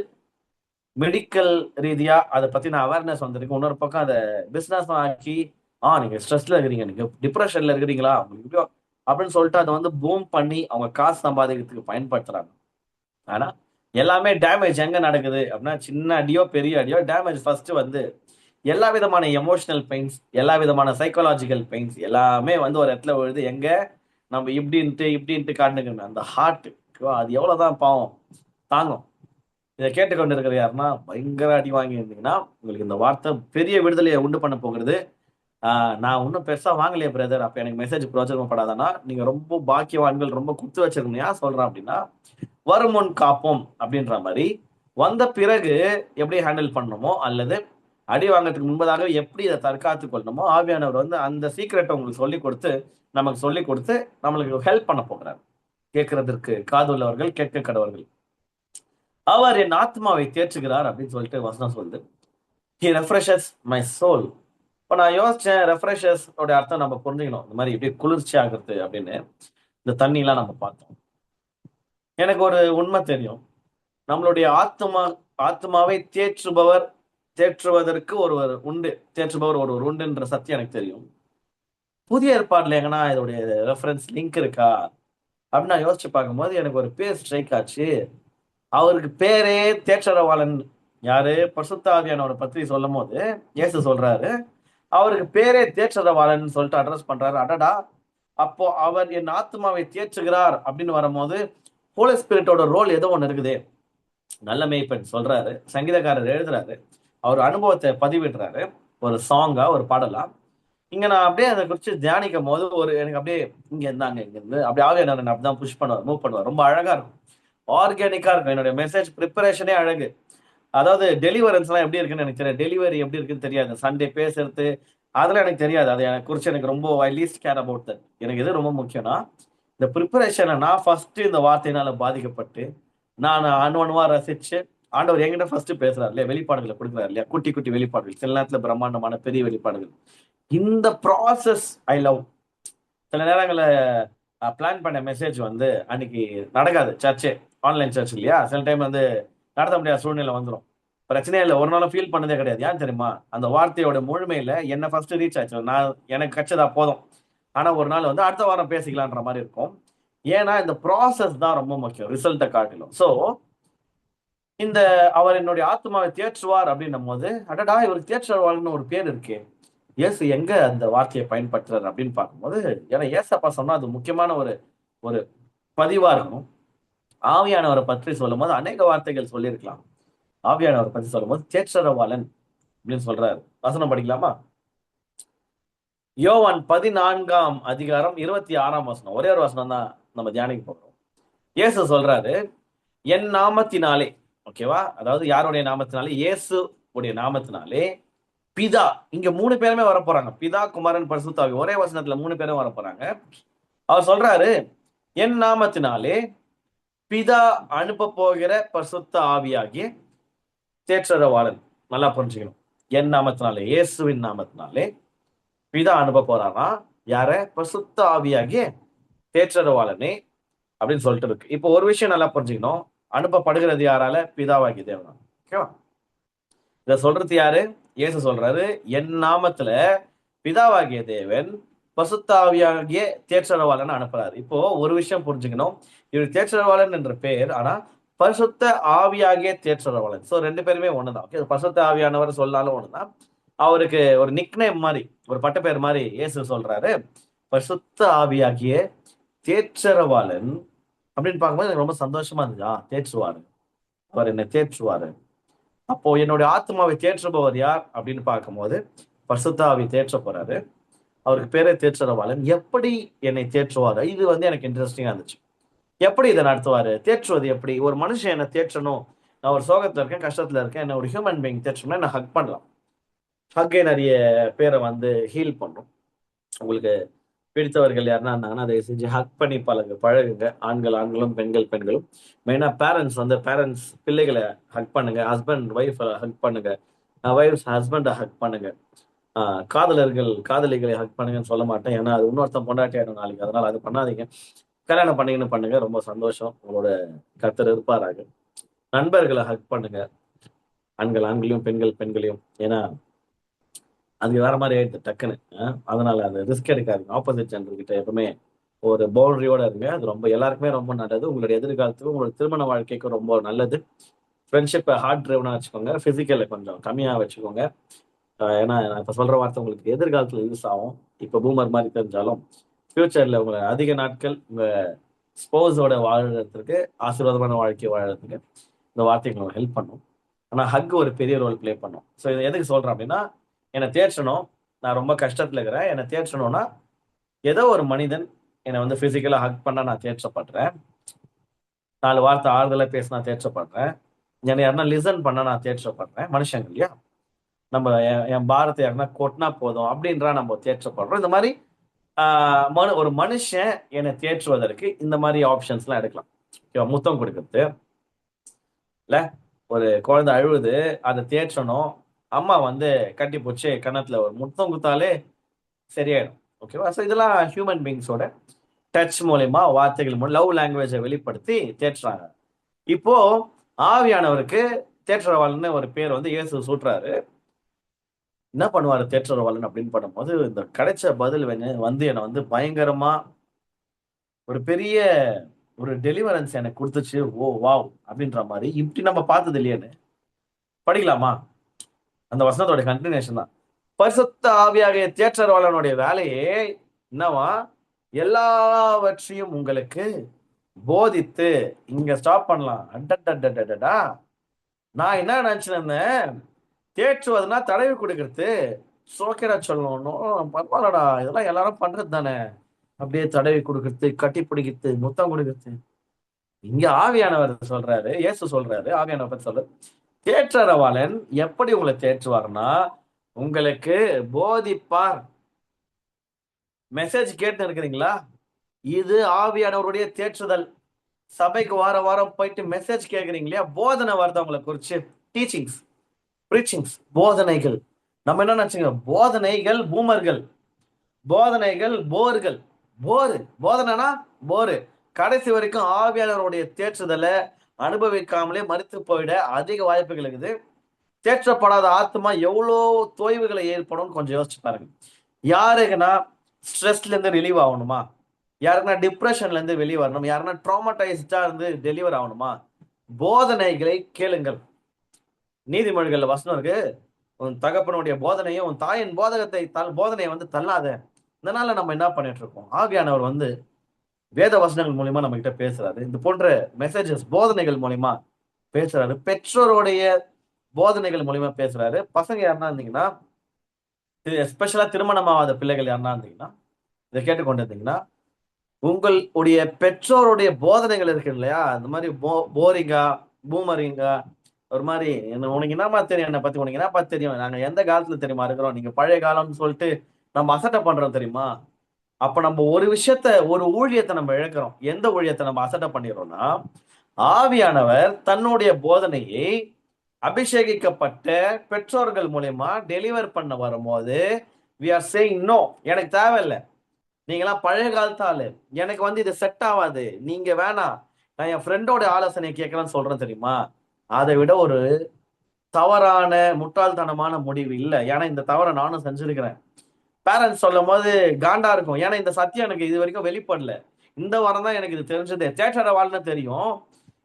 மெடிக்கல் ரீதியா அதை பத்தின அவேர்னஸ் வந்திருக்கு. இன்னொரு பக்கம் அதை பிசினஸ் ஆக்கி, நீங்க ஸ்ட்ரெஸ்ல இருக்கிறீங்க, நீங்க டிப்ரெஷன்ல இருக்கிறீங்களா, உங்களுக்கு அப்படின்னு சொல்லிட்டு அதை வந்து பூம் பண்ணி அவங்க காசு சம்பாதிக்கிறதுக்கு பயன்படுத்துறாங்க. ஆனா எல்லாமே டேமேஜ் எங்க நடக்குது அப்படின்னா, சின்ன அடியோ பெரிய அடியோ டேமேஜ் ஃபர்ஸ்ட் வந்து எல்லா விதமான எமோஷனல் பெயின்ஸ், எல்லா விதமான சைக்காலஜிக்கல் பெயின்ஸ் எல்லாமே வந்து ஒரு இடத்துல விழுது. எங்க நம்ம இப்படின்ட்டு காட்டுங்க அந்த ஹார்ட், அது எவ்வளவுதான் பாவம் தாங்கும். இதை கேட்டுக்கொண்டு இருக்கிற யாருன்னா பயங்கர அடி வாங்கி இருந்தீங்கன்னா, உங்களுக்கு இந்த வார்த்தை பெரிய விடுதலையை உண்டு பண்ண போகிறது. நான் இன்னும் பெருசா வாங்கலையே பிரதர், அப்ப எனக்கு மெசேஜ் பிரயோஜனப்படாதானா? நீங்க ரொம்ப பாக்கியவான்கள், ரொம்ப குத்து வச்சிருக்கீங்க. ஏன் சொல்றேன் அப்படின்னா, வருமுன் காப்போம் அப்படின்ற மாதிரி, வந்த பிறகு எப்படி ஹேண்டில் பண்ணணுமோ, அல்லது அடி வாங்கறதுக்கு முன்பதாக எப்படி இதை தற்காத்து கொள்ளணுமோ, ஆவியானவர் வந்து அந்த சீக்கிரட்டை உங்களுக்கு நமக்கு சொல்லி கொடுத்து நம்மளுக்கு ஹெல்ப் பண்ண போகிறார். கேட்கறதற்கு காது உள்ளவர்கள் கேட்க கடவர்கள். அவர் என் ஆத்மாவை தேற்றுகிறார் அப்படின்னு சொல்லிட்டு வசனம் சொல்லுது. He refreshes my soul. இப்போ நான் யோசிச்சேன், ரெஃப்ரெஷஸ் உடைய அர்த்தம் நம்ம புரிஞ்சுக்கணும். இந்த மாதிரி இப்படி குளிர்ச்சி ஆகுறது அப்படின்னு இந்த தண்ணிலாம் நம்ம பார்த்தோம். எனக்கு ஒரு உண்மை தெரியும். நம்மளுடைய ஆத்மாவை தேற்றுவதற்கு ஒருவர் உண்டு, தேற்றுபவர் ஒருவர் உண்டுன்ற சத்தியம் எனக்கு தெரியும். புதிய ஏற்பாடுல எங்கன்னா இதோடைய ரெஃபரன்ஸ் லிங்க் இருக்கா அப்படின்னு நான் யோசிச்சு பார்க்கும்போது எனக்கு ஒரு பேர் ஸ்ட்ரைக் ஆச்சு. அவருக்கு பேரே தேற்றரவாளன். யாரு? பரிசுத்த ஆவியானவரை பற்றி சொல்லும் போது இயேசு சொல்றாரு, அவருக்கு பேரே தேற்றரவாளன் சொல்லிட்டு அட்ரஸ் பண்றாரு. அடடா, அப்போ அவர் என் ஆத்மாவை தேற்றுகிறார் அப்படின்னு வரும்போது ஹோலி ஸ்பிரிட்டோட ரோல் ஏதோ ஒன்று இருக்குது. நல்ல மேய்ப்பன் சொல்றாரு, சங்கீதக்காரர் எழுதுறாரு, அவர் அனுபவத்தை பதிவிடுறாரு, ஒரு சாங்கா, ஒரு பாடலா. இங்க நான் அப்படியே அதை குறித்து தியானிக்கும் போது எனக்கு அப்படியே இங்க இருந்தாங்க, இங்க இருந்து அப்படியே ஆவியானவர் அப்படிதான் புஷ் பண்ணுவார், மூவ் பண்ணுவார். ரொம்ப அழகா இருக்கும், ஆர்கானிக்கா இருக்கும். என்னுடைய மெசேஜ் ப்ரிப்பரேஷனே அழகு. அதாவது டெலிவரன்ஸ் எல்லாம் எப்படி இருக்குன்னு எனக்கு தெரியாது, டெலிவரி எப்படி இருக்குன்னு தெரியாது, சண்டே பேசுறது அதெல்லாம் எனக்கு தெரியாது. அது எனக்கு குறித்து எனக்கு ரொம்ப ஐ லீஸ்ட் கேர் அபவுட் தட். எனக்கு எது ரொம்ப முக்கியம்னா இந்த ப்ரிப்பரேஷனை நான் ஃபர்ஸ்ட் இந்த வார்த்தையினால பாதிக்கப்பட்டு நான் அணுவா ரசிச்சு ஆண்டவர் என்கிட்ட ஃபர்ஸ்ட் பேசுறாரு இல்லையா, வெளிப்பாடுகளை கொடுக்குறாரு இல்லையா, குட்டி குட்டி வெளிப்பாடுகள், சில நேரத்துல பிரம்மாண்டமான பெரிய வெளிப்பாடுகள். இந்த ப்ராசஸ் ஐ லவ். சில நேரங்களில் பிளான் பண்ண மெசேஜ் வந்து அன்னைக்கு நடக்காது, சர்ச்சே ஆன்லைன் சர்ச் இல்லையா, சில டைம் வந்து நடத்த முடியாத சூழ்நிலை வந்துடும். பிரச்சனையே இல்லை, ஒரு நாளும் ஃபீல் பண்ணதே கிடையாது. ஏன் தெரியுமா? அந்த வார்த்தையோட முழுமையில என்ன ஃபர்ஸ்ட் ரீச் ஆச்சு, நான் எனக்கு கச்சதா போதும். ஆனா ஒரு நாள் வந்து அடுத்த வாரம் பேசிக்கலான்ற மாதிரி இருக்கும். ஏன்னா இந்த ப்ராசஸ் தான் ரொம்ப முக்கியம் ரிசல்ட்டை காட்டிலும். ஸோ இந்த அவர் என்னுடைய ஆத்மாவை தேற்றுவார் அப்படின்னும் போது, அடடா, இவருக்கு தேற்றுவார்னு ஒரு பேர் இருக்கே, இயேசு எங்க அந்த வார்த்தையை பயன்படுத்துறாரு அப்படின்னு பார்க்கும்போது, ஏன்னா ஏசப்பா சொன்னா அது முக்கியமான ஒரு ஒரு பதிவா இருக்கணும். ஆவியானவரை பற்றி சொல்லும் போது அநேக வார்த்தைகள் சொல்லியிருக்கலாம். ஆவியானவரை பற்றி சொல்லும் போது தேற்றரவாளன் அப்படின்னு சொல்றாரு. வசனம் படிக்கலாமா? யோவான் 14ஆம் அதிகாரம் 26ஆம் வசனம். ஒரே ஒரு வசனம் தான் நம்ம தியானிக்க போகிறோம். இயேசு சொல்றாரு, என் நாமத்தினாலே, ஓகேவா, அதாவது யாருடைய நாமத்தினாலே? இயேசு உடைய நாமத்தினாலே பிதா, இங்க 3 பேருமே வர போறாங்க, பிதா, குமாரன், பரிசுத்த ஆவி, ஒரே வசனத்துல 3 பேரும் வர போறாங்க. அவர் சொல்றாரு, என் நாமத்தினாலே பிதா அனுப்ப போகிற பரிசுத்த ஆவியாகிய தேற்றரவாளன். நல்லா புரிஞ்சுக்கணும், என் நாமத்தினாலே, இயேசுவின் நாமத்தினாலே பிதா அனுப்ப போறாரா? யார? பரிசுத்த ஆவியாகிய தேற்றரவாளனே அப்படின்னு சொல்லிட்டு இருக்கு. இப்போ ஒரு விஷயம் நல்லா புரிஞ்சுக்கணும், அனுப்பப்படுகிறது யாரால? பிதாவாகிய தேவனால. ஓகேவா? இத சொல்றது யாரு? இயேசு சொல்றாரு, என் நாமத்துல பிதாவாகிய தேவன் பரிசுத்த ஆவியாகிய தேற்றரவாளன் அனுப்புறாரு. இப்போ ஒரு விஷயம் புரிஞ்சுக்கணும், இவர் தேற்றரவாளன் என்ற பெயர், ஆனா பரிசுத்த ஆவியாகிய தேற்றரவாளன். சோ 2 பேருமே ஒண்ணுதான். ஓகே, பரிசுத்த ஆவியானவர் சொன்னாலும் ஒண்ணுதான். அவருக்கு ஒரு நிக்நேம் மாதிரி, ஒரு பட்டப்பெயர் மாதிரி இயேசு சொல்றாரு, பரிசுத்த ஆவியாகிய தேற்றரவாளன் அப்படின்னு பார்க்கும்போது எனக்கு ரொம்ப சந்தோஷமா இருந்துச்சு. தேற்றுவாரு, அவர் என்னை தேற்றுவாரு. அப்போ என்னுடைய ஆத்மாவை தேற்றுபவர் யார் அப்படின்னு பார்க்கும்போது பரிசுத்த ஆவி தேற்ற போறாரு. அவருக்கு பேரே தேற்றரவாளன். எப்படி என்னை தேற்றுவாரு? இது வந்து எனக்கு இன்ட்ரெஸ்டிங்கா இருந்துச்சு. எப்படி இதை நடத்துவாரு? தேற்றுவது எப்படி? ஒரு மனுஷன் என்னை தேற்றணும், நான் ஒரு சோகத்துல இருக்கேன், கஷ்டத்துல இருக்கேன், என்ன ஒரு ஹியூமன் பீயிங் தேற்றணும்னா என்ன ஹக் பண்ணலாம். ஹக்கே நிறைய பேரை வந்து ஹீல் பண்ணும். உங்களுக்கு பிடித்தவர்கள் யாருன்னா இருந்தாங்கன்னா அதை செஞ்சு ஹக் பண்ணி பழகுங்க. ஆண்களும் பெண்களும். மெயினா பேரண்ட்ஸ் பிள்ளைகளை ஹக் பண்ணுங்க. ஹஸ்பண்ட் ஒய்ஃப் ஹக் பண்ணுங்க. ஒய்ஃப் ஹஸ்பண்டை ஹக் பண்ணுங்க. காதலிகளை ஹக் பண்ணுங்கன்னு சொல்ல மாட்டேன், ஏன்னா அது இன்னொருத்தன் பொண்டாட்டி ஆயிடும் நாளைக்கு, அதனால அது பண்ணாதீங்க. கல்யாணம் பண்ணீங்கன்னு பண்ணுங்க, ரொம்ப சந்தோஷம், உங்களோட கர்த்தர் இருப்பாராக. நண்பர்களை ஹக் பண்ணுங்க, ஆண்களையும் பெண்களையும். ஏன்னா அது வேற மாதிரி ஆயிடுது டக்குன்னு. அதனால அது ரிஸ்க் எடுக்காதீங்க. ஆப்போசிட் ஜெண்டர் கிட்ட எப்பவுமே ஒரு பவுண்டரியோட இருங்க. அது ரொம்ப எல்லாருக்குமே ரொம்ப நல்லது. உங்களுடைய எதிர்காலத்துக்கு, உங்களோட திருமண வாழ்க்கைக்கு ரொம்ப நல்லது. ஃப்ரெண்ட்ஷிப்பை ஹார்ட் ட்ரைவ்னா வச்சுக்கோங்க, பிசிக்கலை கொஞ்சம் கம்மியா வச்சுக்கோங்க. ஏன்னா நான் இப்ப சொல்ற வார்த்தை உங்களுக்கு எதிர்காலத்துல யூஸ் ஆகும். இப்ப பூமர் மாதிரி தெரிஞ்சாலும் ஃபியூச்சர்ல உங்களை அதிக நாட்கள் உங்க ஸ்போஸோட வாழறதுக்கு, ஆசீர்வாதமான வாழ்க்கையை வாழறதுக்கு இந்த வார்த்தைகள் ஹெல்ப் பண்ணும். ஆனா ஹக் ஒரு பெரிய ரோல் பிளே பண்ணும். ஸோ இதை எதுக்கு சொல்றேன் அப்படின்னா, என்னை தேற்றணும், நான் ரொம்ப கஷ்டத்துல இருக்கிறேன், என்னை தேற்றணும்னா ஏதோ ஒரு மனிதன் என்னை வந்து பிசிக்கலா ஹக் பண்ணா நான் தேற்றப்படுறேன், 4 வார்த்தை ஆறுதலா பேசினா தேற்றப்படுறேன், என்னை யாருன்னா லிசன் பண்ணா நான் தேற்றப்படுறேன். மனுஷங்க இல்லையா, நம்ம என் பாரத்தை யாருன்னா கொட்டினா போதும் அப்படின்றா நம்ம தேற்றப்படுறோம். இந்த மாதிரி ஒரு மனுஷன் என்னை தேற்றுவதற்கு இந்த மாதிரி ஆப்ஷன்ஸ் எல்லாம் எடுக்கலாம். முத்தம் கொடுக்கறது, இல்ல, ஒரு குழந்தை அழுவுது, அதை தேற்றணும். அம்மா வந்து கட்டி போச்சு கன்னத்துல ஒரு முத்தம் குத்தாலே சரியாயிடும். ஓகேவா? ஸோ இதெல்லாம் ஹியூமன் பீங்ஸோட டச் மூலியமா, வார்த்தைகள் மூலம் லவ் லாங்குவேஜை வெளிப்படுத்தி தேற்றுறாங்க. இப்போ ஆவியானவருக்கு தேற்றரவாளன்னு ஒரு பேர் வந்து இயேசு சூட்டுறாரு. என்ன பண்ணுவாரு தேற்றரவாளன் அப்படின்னு பண்ணும்போது, இந்த கிடைச்ச பதில் வந்து என்னை வந்து பயங்கரமா ஒரு பெரிய ஒரு டெலிவரன்ஸ் எனக்கு கொடுத்துச்சு. ஓ வாவ்! அப்படின்ற மாதிரி இப்படி நம்ம பார்த்தது இல்லையேன்னு படிக்கலாமா? அந்த வசனத்தோட கண்டினியூஷன் தான். பரிசுத்த ஆவியாகிய தேற்றரவாளனுடைய வேலையே என்னவா? எல்லாவற்றையும் உங்களுக்கு போதித்து, இங்க ஸ்டாப் பண்ணலாம். அடடடடடடா! நான் என்ன நினைச்சிருந்தேன், தேற்றுவதுன்னா தடவி கொடுக்கறது, சோக்கரா சொல்லணும். பரவாயில்லடா, இதெல்லாம் எல்லாரும் பண்றது தானே. அப்படியே தடவி கொடுக்கறது, கட்டி பிடிக்கிறது, முத்தம் கொடுக்கறது. இங்க ஆவியானவர் சொல்றாரு, இயேசு சொல்றாரு, ஆவியானவர் பத்தி சொல்றாரு. தேற்றரவாளன் எப்படி உங்களை தேற்றுவார்னா, உங்களுக்கு போதிப்பார். மெசேஜ் கேட்டு இருக்கிறீங்களா? இது ஆவியானவருடைய தேற்றுதல். சபைக்கு வார வாரம் போயிட்டு மெசேஜ் கேட்குறீங்க இல்லையா? போதனை வருது அவங்களை குறிச்சு. டீச்சிங்ஸ், ப்ரீச்சிங்ஸ், போதனைகள். நம்ம என்ன நினைச்சுங்க? போதனைகள் பூமர்கள், போதனைகள் போர்கள். போரு போதனைனா போரு. கடைசி வரைக்கும் ஆவியாளருடைய தேற்றுதலை அனுபவிக்காமலே மறித்து போயிட அதிக வாய்ப்புகள் இருக்குது. தேற்றப்படாத ஆத்மா எவ்வளோ தொய்வுகளை ஏற்படும் கொஞ்சம் யோசிச்சு பாருங்க. யாருக்குன்னா ஸ்ட்ரெஸ்ல இருந்து ரிலீவ் ஆகணுமா? யாருக்குன்னா டிப்ரெஷன்ல இருந்து வெளியே வரணும்? யாருன்னா ட்ராமடைஸ்டா இருந்து டெலிவர் ஆகணுமா? போதனைகளை கேளுங்கள். நீதிமொழிகள்ல வசனம் இருக்கு, உன் தகப்பனுடைய போதனையும் உன் தாயின் போதனையை வந்து தள்ளாத. இதனால நம்ம என்ன பண்ணிட்டு இருக்கோம்? ஆவியானவர் வந்து வேத வசனங்கள் மூலியமா நம்ம கிட்ட பேசுறாரு. இந்த போன்ற மெசேஜஸ் போதனைகள் மூலியமா பேசுறாரு. பெற்றோருடைய போதனைகள் மூலியமா பேசுறாரு. பசங்க யாருன்னா இருந்தீங்கன்னா, எஸ்பெஷலா திருமணமாகாத பிள்ளைகள் யாருன்னா இருந்தீங்கன்னா, இதை கேட்டுக்கொண்டு இருந்தீங்கன்னா, உங்களுடைய பெற்றோருடைய போதனைகள் இருக்கு இல்லையா? அந்த மாதிரி போரிங்கா, பூமரிங்கா, ஒரு மாதிரி உனக்கு என்னமா தெரியும், என்னை பத்தி உனக்கு என்னப்பா தெரியும், நாங்க எந்த காலத்துல தெரியுமா இருக்கிறோம், நீங்க பழைய காலம்னு சொல்லிட்டு நம்ம அசட்டை பண்றோம் தெரியுமா? அப்ப நம்ம ஒரு விஷயத்த, ஒரு ஊழியத்தை நம்ம இழக்கிறோம். எந்த ஊழியத்தை நம்ம அசட்டை பண்ணிடுறோம்னா, ஆவியானவர் தன்னுடைய போதனையை அபிஷேகிக்கப்பட்ட பெற்றோர்கள் மூலியமா டெலிவர் பண்ண வரும்போது we are saying no, எனக்கு தேவையில்லை, நீங்களாம் பழைய காலத்து ஆளு, எனக்கு வந்து இது செட் ஆகாது, நீங்க வேணாம், நான் என் ஃப்ரெண்டோட ஆலோசனை கேட்கலாம்னு சொல்றேன் தெரியுமா? அதை விட ஒரு தவறான முட்டாள்தனமான முடிவு இல்லை. ஏன்னா இந்த தவறை நானும் செஞ்சிருக்கிறேன். பேரண்ட்ஸ் சொல்லும் போது காண்டா இருக்கும். ஏன்னா இந்த சத்தியம் எனக்கு இது வரைக்கும் வெளிப்படல. இந்த வாரம் தான் எனக்கு இது தெரிஞ்சது. தேற்றற வாழ்னு தெரியும்.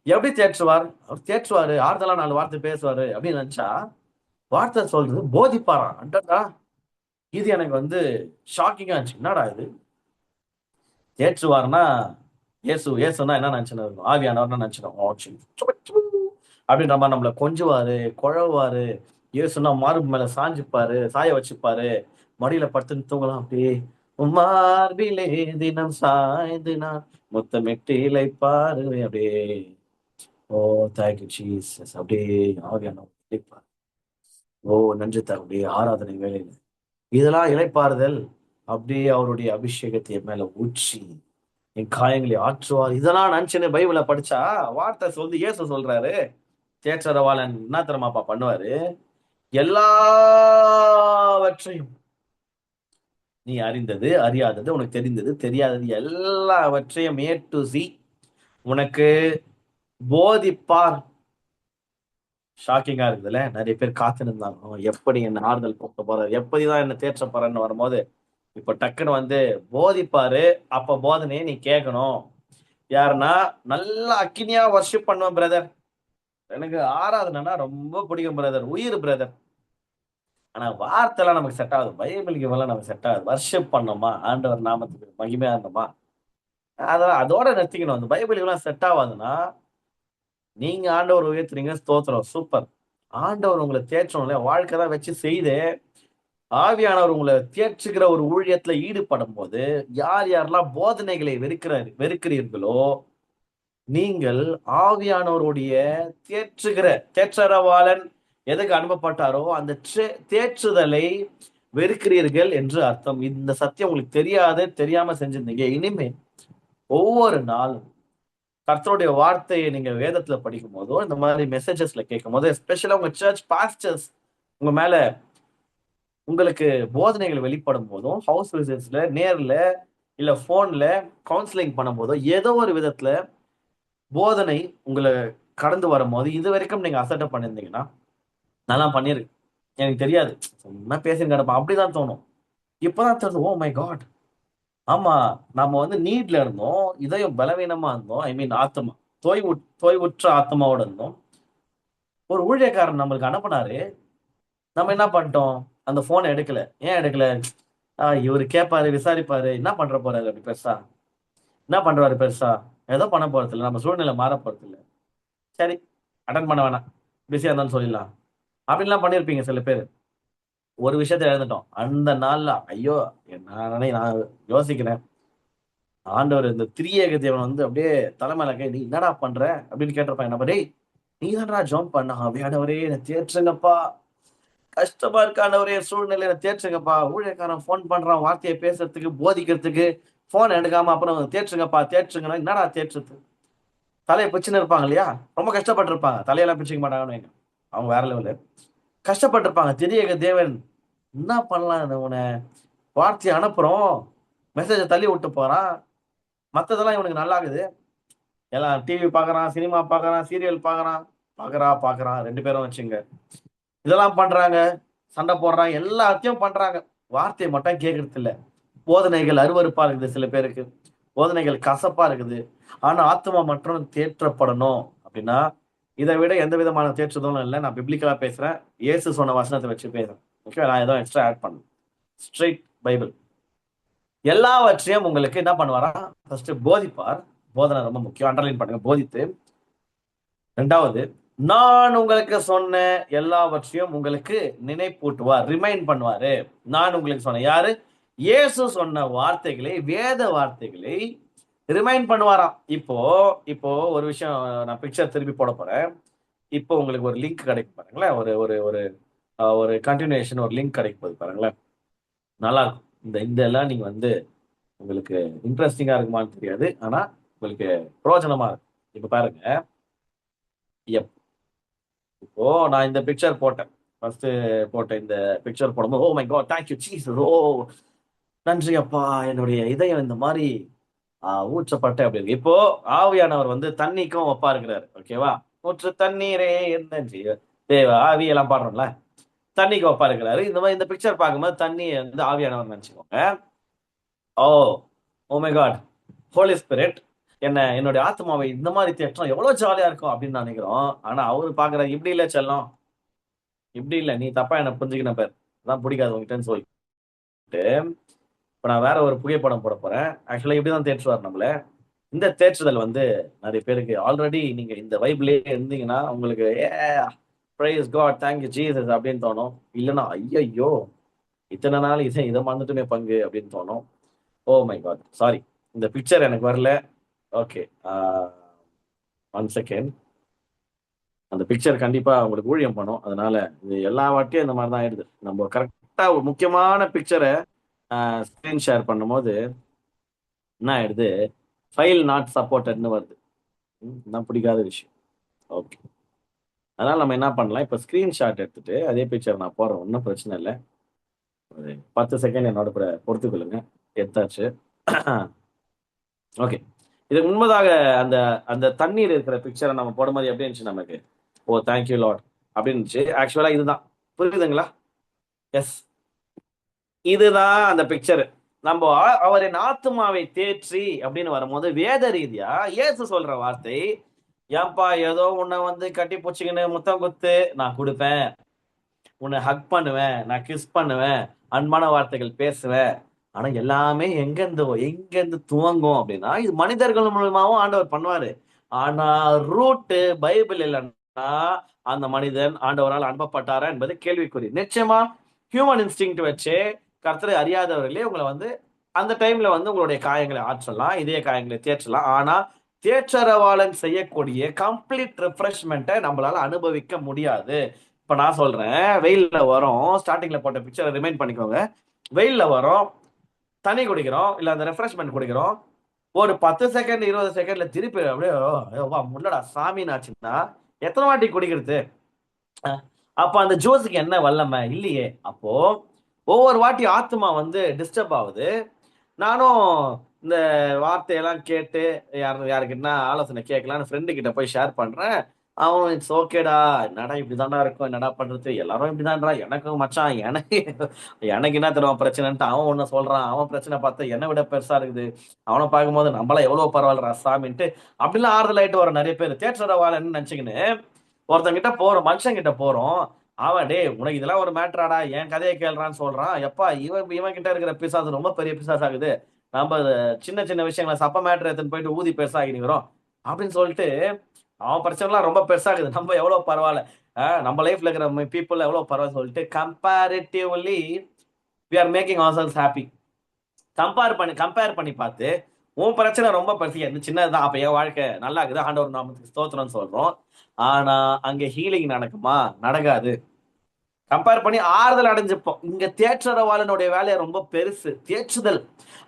எப்படி தேற்றுவார்? அவர் தேற்றுவாரு, ஆறுதலா 4 வார்த்தை பேசுவாரு அப்படின்னு நினைச்சா, வார்த்தை சொல்றது போதிப்பாராம். அடடா, இது எனக்கு வந்து ஷாக்கிங்கா இருந்துச்சு. என்னடா இது? தேற்றுவார்னா இயேசுனா என்ன நினைச்சுன்னு இருக்கும்? ஆவியானவர்னா நினைச்சிடும் அப்படின்ற மாதிரி நம்மளை கொஞ்சுவாரு, குழவாரு. இயேசுனா மார்பு மேல சாஞ்சுப்பாரு, சாய வச்சுப்பாரு, மடியில படுத்துன்னு தூங்கலாம் அப்படியே. மார்பிலே தினம் சாய்ந்து நான் முத்தமிட்டு இளைப்பாரு அப்படியே. ஓ தேங்க்யூ ஜீசஸ் அப்படியே ஆவியானவர் இளைப்பாரு. ஓ நன்றி தகப்பனே, ஆராதனை வேலையில இதெல்லாம் இளைப்பாறுதல். அப்படியே அவருடைய அபிஷேகத்தை என் மேல ஊற்றி என் காயங்களை ஆற்றுவார். இதெல்லாம் நினைச்சுன்னு பைபிளை படிச்சா வார்த்தை சொல்லி இயேசு சொல்றாரு, தேற்றரவாளன் என்ன தெரியுமாப்பா பண்ணுவாரு? எல்லாவற்றையும், நீ அறிந்தது அறியாதது, உனக்கு தெரிந்தது தெரியாதது எல்லாவற்றையும் ஏ டு சி உனக்கு போதிப்பார். ஷாக்கிங்கா இருக்குதுல்ல? நிறைய பேர் காத்து இருந்தாங்க, எப்படி என்ன ஆறுதல் கொடுக்க போறாரு, எப்படிதான் என்ன தேற்ற போறேன்னு வரும்போது, இப்ப டக்குன்னு வந்து போதிப்பாரு. அப்ப போதனையை நீ கேட்கணும். யாருன்னா நல்லா அக்கினியா வர்ஷிப் பண்ணுவேன் பிரதர், எனக்கு ஆராதனைனா ரொம்ப பிடிக்கும் பிரதர், உயிர் பிரதர். ஆனா வார்த்தை எல்லாம் நமக்கு செட் ஆகுது. பைபிளுக்கு இவெல்லாம் நமக்கு செட் ஆகுது. வர்ஷிப் பண்ணோமா, ஆண்டவர் நாமத்துக்கு மகிமையா இருந்தோமா, அதெல்லாம் அதோட நிறுத்திக்கணும். அந்த பைபிளுக்கு எல்லாம் செட் ஆகாதுன்னா, நீங்க ஆண்டவர் உயர்த்துறீங்க, ஸ்தோத்திரம், சூப்பர். ஆண்டவர் உங்களை தேற்றணும் இல்லையா? வாழ்க்கை தான் வச்சு செய்து ஆவியானவர் உங்களை தேற்றுகிற ஒரு ஊழியத்துல ஈடுபடும் போது, யார் யாரெல்லாம் போதனைகளை வெறுக்கிறீர்களோ, நீங்கள் ஆவியானவருடைய தேற்றரவாளன் எதுக்கு அனுப்பப்பட்டாரோ அந்த தேற்றுதலை வெறுக்கிறீர்கள் என்று அர்த்தம். இந்த சத்தியம் உங்களுக்கு தெரியாம செஞ்சிருந்தீங்க. இனிமே ஒவ்வொரு நாளும் கர்த்தருடைய வார்த்தையை நீங்க வேதத்துல படிக்கும் போதோ, இந்த மாதிரி மெசேஜஸ்ல கேட்கும் போது, எஸ்பெஷலா உங்க சர்ச் பாஸ்டர்ஸ் உங்க மேல உங்களுக்கு போதனைகள் வெளிப்படும் போதும், ஹவுஸ் விசிட்ஸ்ல, நேர்ல, இல்ல போன்ல கவுன்சிலிங் பண்ணும் போதோ, ஏதோ ஒரு விதத்துல போதனை உங்களை கடந்து வரும்போது, இது வரைக்கும் நீங்க அசட்டப் பண்ணிருந்தீங்கன்னா, நல்லா பண்ணிருக்கு, எனக்கு தெரியாது, சும்மா பேசி கிடப்பா, அப்படிதான் தோணும். இப்பதான் தோணுது, ஓ மை காட், ஆமா, நம்ம வந்து நீட்ல இருந்தோம், இதயம் பலவீனமா இருந்தோம், ஐ மீன் ஆத்மா தோய்வுற்ற ஆத்மாவோட இருந்தோம். ஒரு ஊழியக்காரன் நம்மளுக்கு அனுப்புனாரு, நம்ம என்ன பண்ணிட்டோம், அந்த போனை எடுக்கல. ஏன் எடுக்கல? இவரு கேட்பாரு, விசாரிப்பாரு, என்ன பண்ற போறாரு அப்படி பெருசா, என்ன பண்றாரு பெருசா, ஏதோ பண்ண போறது இல்லை, நம்ம சூழ்நிலை மாற போறது இல்லை, சரி அட்டன் பண்ண வேணாம், பிஸியா இருந்தாலும் சொல்லிடலாம் அப்படின்லாம் பண்ணிருப்பீங்க சில பேர். ஒரு விஷயத்த இழந்துட்டோம் அந்த நாள்ல. ஐயோ, நான் யோசிக்கிறேன், ஆண்டவர் இந்த திரியேக தேவன் வந்து அப்படியே தலைமையில கை, நீ என்னடா பண்ற அப்படின்னு கேட்டிருப்பாங்க. நம்ம, டேய் நீ தான்டா ஜம்ப் பண்ண, அப்படியானவரே என்னை தேற்றுங்கப்பா, கஷ்டமா இருக்காண்டவரே, சூழ்நிலை என்னை தேற்றுங்கப்பா, ஊழியக்காரன் போன் பண்றான் வார்த்தையை பேசுறதுக்கு, போதிக்கிறதுக்கு, போன் எடுக்காம அப்புறம் தேற்றுங்கப்பா தேற்றுங்கன்னா, என்னடா தேற்றுறது, தலையை பிச்சுன்னு இருப்பாங்க இல்லையா, ரொம்ப கஷ்டப்பட்டு இருப்பாங்க, தலையெல்லாம் பிச்சுக்க மாட்டாங்கன்னு வைங்க, அவங்க வேற லெவலு கஷ்டப்பட்டிருப்பாங்க. திரியேக தேவன் என்ன பண்ணலாம், உன வார்த்தையை அனுப்புறோம், மெசேஜை தள்ளி விட்டு போறான், மத்ததெல்லாம் இவனுக்கு நல்லா இருக்குது, எல்லாம் டிவி பாக்குறான், சினிமா பாக்குறான், சீரியல் பாக்குறான், பாக்குறான் 2 பேரும் வச்சுங்க, இதெல்லாம் பண்றாங்க, சண்டை போடுறாங்க, எல்லாத்தையும் பண்றாங்க, வார்த்தையை மட்டும் கேட்கறது இல்ல. போதனைகள் அருவருப்பா இருக்குது சில பேருக்கு, போதனைகள் கசப்பா இருக்குது. ஆனா ஆத்மா மற்றும் தேற்றப்படணும் அப்படின்னா, இதை விட எந்த விதமான தேற்றுதலும் இல்லை. நான் பிப்ளிக்கலா பேசுறேன், இயேசு சொன்ன வசனத்தை வச்சு பேசுறேன். ஓகே, நான் ஏதோ எக்ஸ்ட்ரா ஆட் பண்ணேன். ஸ்ட்ரெயிட் பைபிள் எல்லாவற்றையும் உங்களுக்கு என்ன பண்ணுவாரா, ஃபர்ஸ்ட் போதிப்பார். போதனை ரொம்ப முக்கியம், அண்டர்லைன் பண்ணுங்க, போதித்து. ரெண்டாவது, நான் உங்களுக்கு சொன்ன எல்லாவற்றையும் உங்களுக்கு நினைப்பூட்டுவார், ரிமைண்ட் பண்ணுவாரு. நான் உங்களுக்கு சொன்ன, யாரு? இயேசு சொன்ன வார்த்தைகளை, வேத வார்த்தைகளை ரிமைண்ட் பண்ணுவாராம். இப்போ இப்போ ஒரு விஷயம், நான் பிக்சர் திருப்பி போட போறேன். இப்போ உங்களுக்கு ஒரு லிங்க் கிடைக்கும் பாருங்களேன், ஒரு ஒரு ஒரு ஒரு கண்டினியூஷன், ஒரு லிங்க் கிடைக்கும் போது பாருங்களேன், நல்லா இருக்கும். இந்த எல்லாம் நீங்க வந்து உங்களுக்கு இன்ட்ரெஸ்டிங்கா இருக்குமான்னு தெரியாது, ஆனா உங்களுக்கு பிரயோஜனமா இருக்கும். இப்ப பாருங்க, இப்போ நான் இந்த பிக்சர் போட்டேன், ஃபர்ஸ்ட் போட்ட இந்த பிக்சர் போடும்போது, oh my God thank you Jesus, oh நன்றி அப்பா, என்னுடைய இதயம் இந்த மாதிரி ஊற்றப்பட்ட அப்படி இருக்கு. இப்போ ஆவியானவர் வந்து தண்ணிக்கும் ஒப்பா இருக்கிறாரு. ஓகேவா, ஊற்று தண்ணீரே நன்றி தேவ ஆவி எல்லாம் பாடுறோம்ல, தண்ணிக்கு ஒப்பா இருக்கிறாரு. இந்த மாதிரி இந்த பிக்சர் பார்க்கும்போது தண்ணி வந்து ஆவியானவர் நினைச்சுக்கோங்க. Oh oh my God, holy spirit என்னுடைய ஆத்மாவை இந்த மாதிரி தேற்றம் எவ்வளவு ஜாலியா இருக்கும் அப்படின்னு நினைக்கிறோம். ஆனா அவரு பாக்குற, இப்படி இல்ல செல்லம், இப்படி இல்ல, நீ தப்பா என்ன புரிஞ்சுக்கின பேர், அதான் பிடிக்காது உங்ககிட்டன்னு சொல்லிட்டு இப்ப நான் வேற ஒரு புகைப்படம் போட போறேன். ஆக்சுவலா இப்படிதான் தேற்றுவார் நம்மள. இந்த தேற்றுதல் வந்து நிறைய பேருக்கு ஆல்ரெடி நீங்க இந்த வைப்லயே இருந்தீங்கன்னா உங்களுக்கு பிரைஸ் காட் தேங்க்யூ ஜீசஸ் அப்படின்னு தோணும். இல்லைன்னா ஐயோ இத்தனை நாள் இதை மறந்துட்டுமே பங்கு அப்படின்னு தோணும். ஓ மை காட், சாரி, இந்த பிக்சர் எனக்கு வரல. Okay, 1 second. அந்த பிக்சர் கண்டிப்பா உங்களுக்கு ஊழியம் பண்ணும், அதனால இது எல்லா வாட்டியும் இந்த மாதிரி தான் ஆயிடுது. நம்ம கரெக்டா ஒரு முக்கியமான பிக்சரை ஸ்கிரீன் ஷேர் பண்ணும்போது என்ன ஆயிடுது, ஃபைல் நாட் சப்போர்ட்டட்னு வருது. நான் பிடிக்காத விஷயம். ஓகே, அதனால நம்ம என்ன பண்ணலாம், இப்போ ஸ்கிரீன்ஷாட் எடுத்துட்டு அதே பிக்சர் நான் போடுறேன், ஒன்றும் பிரச்சனை இல்லை. ஒரு 10 செகண்ட் என்னோட பொறுத்துக்கொள்ளுங்க, எடுத்தாச்சு. ஓகே, இதுக்கு முன்பதாக அந்த அந்த தண்ணீர் இருக்கிற பிக்சரை நம்ம போடும்போது எப்படி இருந்துச்சு நமக்கு, ஓ தேங்க்யூ லார்ட் அப்படின்னு இருந்துச்சு. ஆக்சுவலா இதுதான், புரியுதுங்களா? எஸ், இதுதான் அந்த பிக்சர். நம்ம அவரின் ஆத்மாவை தேற்றி அப்படின்னு வரும்போது வேத ரீதியா இயேசு சொல்ற வார்த்தை, ஏன்பா ஏதோ உன்னை வந்து கட்டி பூச்சிக்கின்னு முத்தம் குத்து நான் கொடுப்பேன், உன்னை ஹக் பண்ணுவேன், நான் கிஸ் பண்ணுவேன், அன்பான வார்த்தைகள் பேசுவேன், ஆனா எல்லாமே எங்க இருந்து துவங்கும் அப்படின்னா, இது மனிதர்கள் மூலமாவும் ஆண்டவர் பண்ணுவாரு. ஆனா ரூட் பைபிள் இல்லைன்னா அந்த மனிதன் ஆண்டவரால் அனுப்பப்பட்டாரா என்பது கேள்விக்குறி. நிச்சயமா ஹியூமன் இன்ஸ்டிங் வச்சு கர்த்தரை அறியாதவர்களே உங்களை வந்து அந்த டைம்ல வந்து உங்களுடைய காயங்களை ஆற்றலாம், இதய காயங்களை தேற்றலாம். ஆனா தேற்றரவாளன் செய்யக்கூடிய கம்ப்ளீட் ரிஃப்ரெஷ்மெண்ட்டை நம்மளால அனுபவிக்க முடியாது. இப்ப நான் சொல்றேன், வெயில்ல வரோம், ஸ்டார்டிங்ல போட்ட பிக்சரை ரிமைண்ட் பண்ணிக்கோங்க. வெயில்ல வரோம், தண்ணி குடிக்கிறோம், இல்ல அந்த ரெஃப்ரெஷ்மெண்ட் குடிக்கிறோம், ஒரு 10 செகண்ட் 20 செகண்ட்ல திருப்பி அப்படியே முள்ளடா சாமின்னு ஆச்சுன்னா எத்தனை வாட்டி குடிக்கிறது? அஹ் அப்ப அந்த ஜோஸுக்கு என்ன வல்லமை இல்லையே. அப்போ ஒவ்வொரு வாட்டி ஆத்மா டிஸ்டர்ப் ஆகுது. நானும் இந்த வார்த்தையெல்லாம் கேட்டு யாருக்கிட்டனா ஆலோசனை கேட்கலான்னு ஃப்ரெண்டு கிட்ட போய் ஷேர் பண்றேன். அவன் இட்ஸ் ஓகேடா, என்னடா இப்படிதான்டா இருக்கும், என்னடா பண்றது, எல்லாரும் இப்படிதான்டா, எனக்கும் மச்சான் எனக்கு எனக்கு என்ன தருவான் பிரச்சனைன்ட்டு அவன் ஒண்ணு சொல்றான். அவன் பிரச்சனை பார்த்தா என்னை விட பெருசா இருக்குது. அவனை பார்க்கும்போது நம்மளாம் எவ்வளவு பரவாயில்லடா சாமின்ட்டு அப்படிலாம் ஆறுதல் ஆயிட்டு வர நிறைய பேர் தேற்றரவாளன்னு நினைச்சுக்கின்னு ஒருத்தங்கிட்ட போறோம், மனுஷன் கிட்ட போறோம். அவன் டே உனக்கு இதெல்லாம் ஒரு மேட்ராடா, என் கதையை கேள்றான்னு சொல்றான். எப்பா இவன் இவன் கிட்ட இருக்கிற பிசாசு ரொம்ப பெரிய பிசாஸ் ஆகுது. நம்ம சின்ன சின்ன விஷயங்களை சப்ப மேட்ரு எடுத்துன்னு போயிட்டு ஊதி பெருசாகிக்கிறோம் அப்படின்னு சொல்லிட்டு அவன் பிரச்சனைலாம் ரொம்ப பெருசாகுது. நம்ம எவ்வளவு பரவாயில்ல, நம்ம லைஃப்ல இருக்கிற பீப்புள் எவ்வளவு பரவாயில்ல சொல்லிட்டு comparatively we are making our selves happy. Compare பண்ணி பார்த்து உன் பிரச்சனை ரொம்ப பெருசு, எந்த சின்னதுதான், அப்ப என் வாழ்க்கை நல்லா இருக்குது, ஆண்டவர் நாமத்துக்கு ஸ்தோத்திரம்னு சொல்றோம். ஆனா அங்க ஹீலிங் நடக்குமா? நடக்காது. கம்பேர் பண்ணி ஆறுதல் அடைஞ்சுப்போம். இங்க தேற்றரவாளனுடைய வேலையை ரொம்ப பெருசு, தேற்றுதல்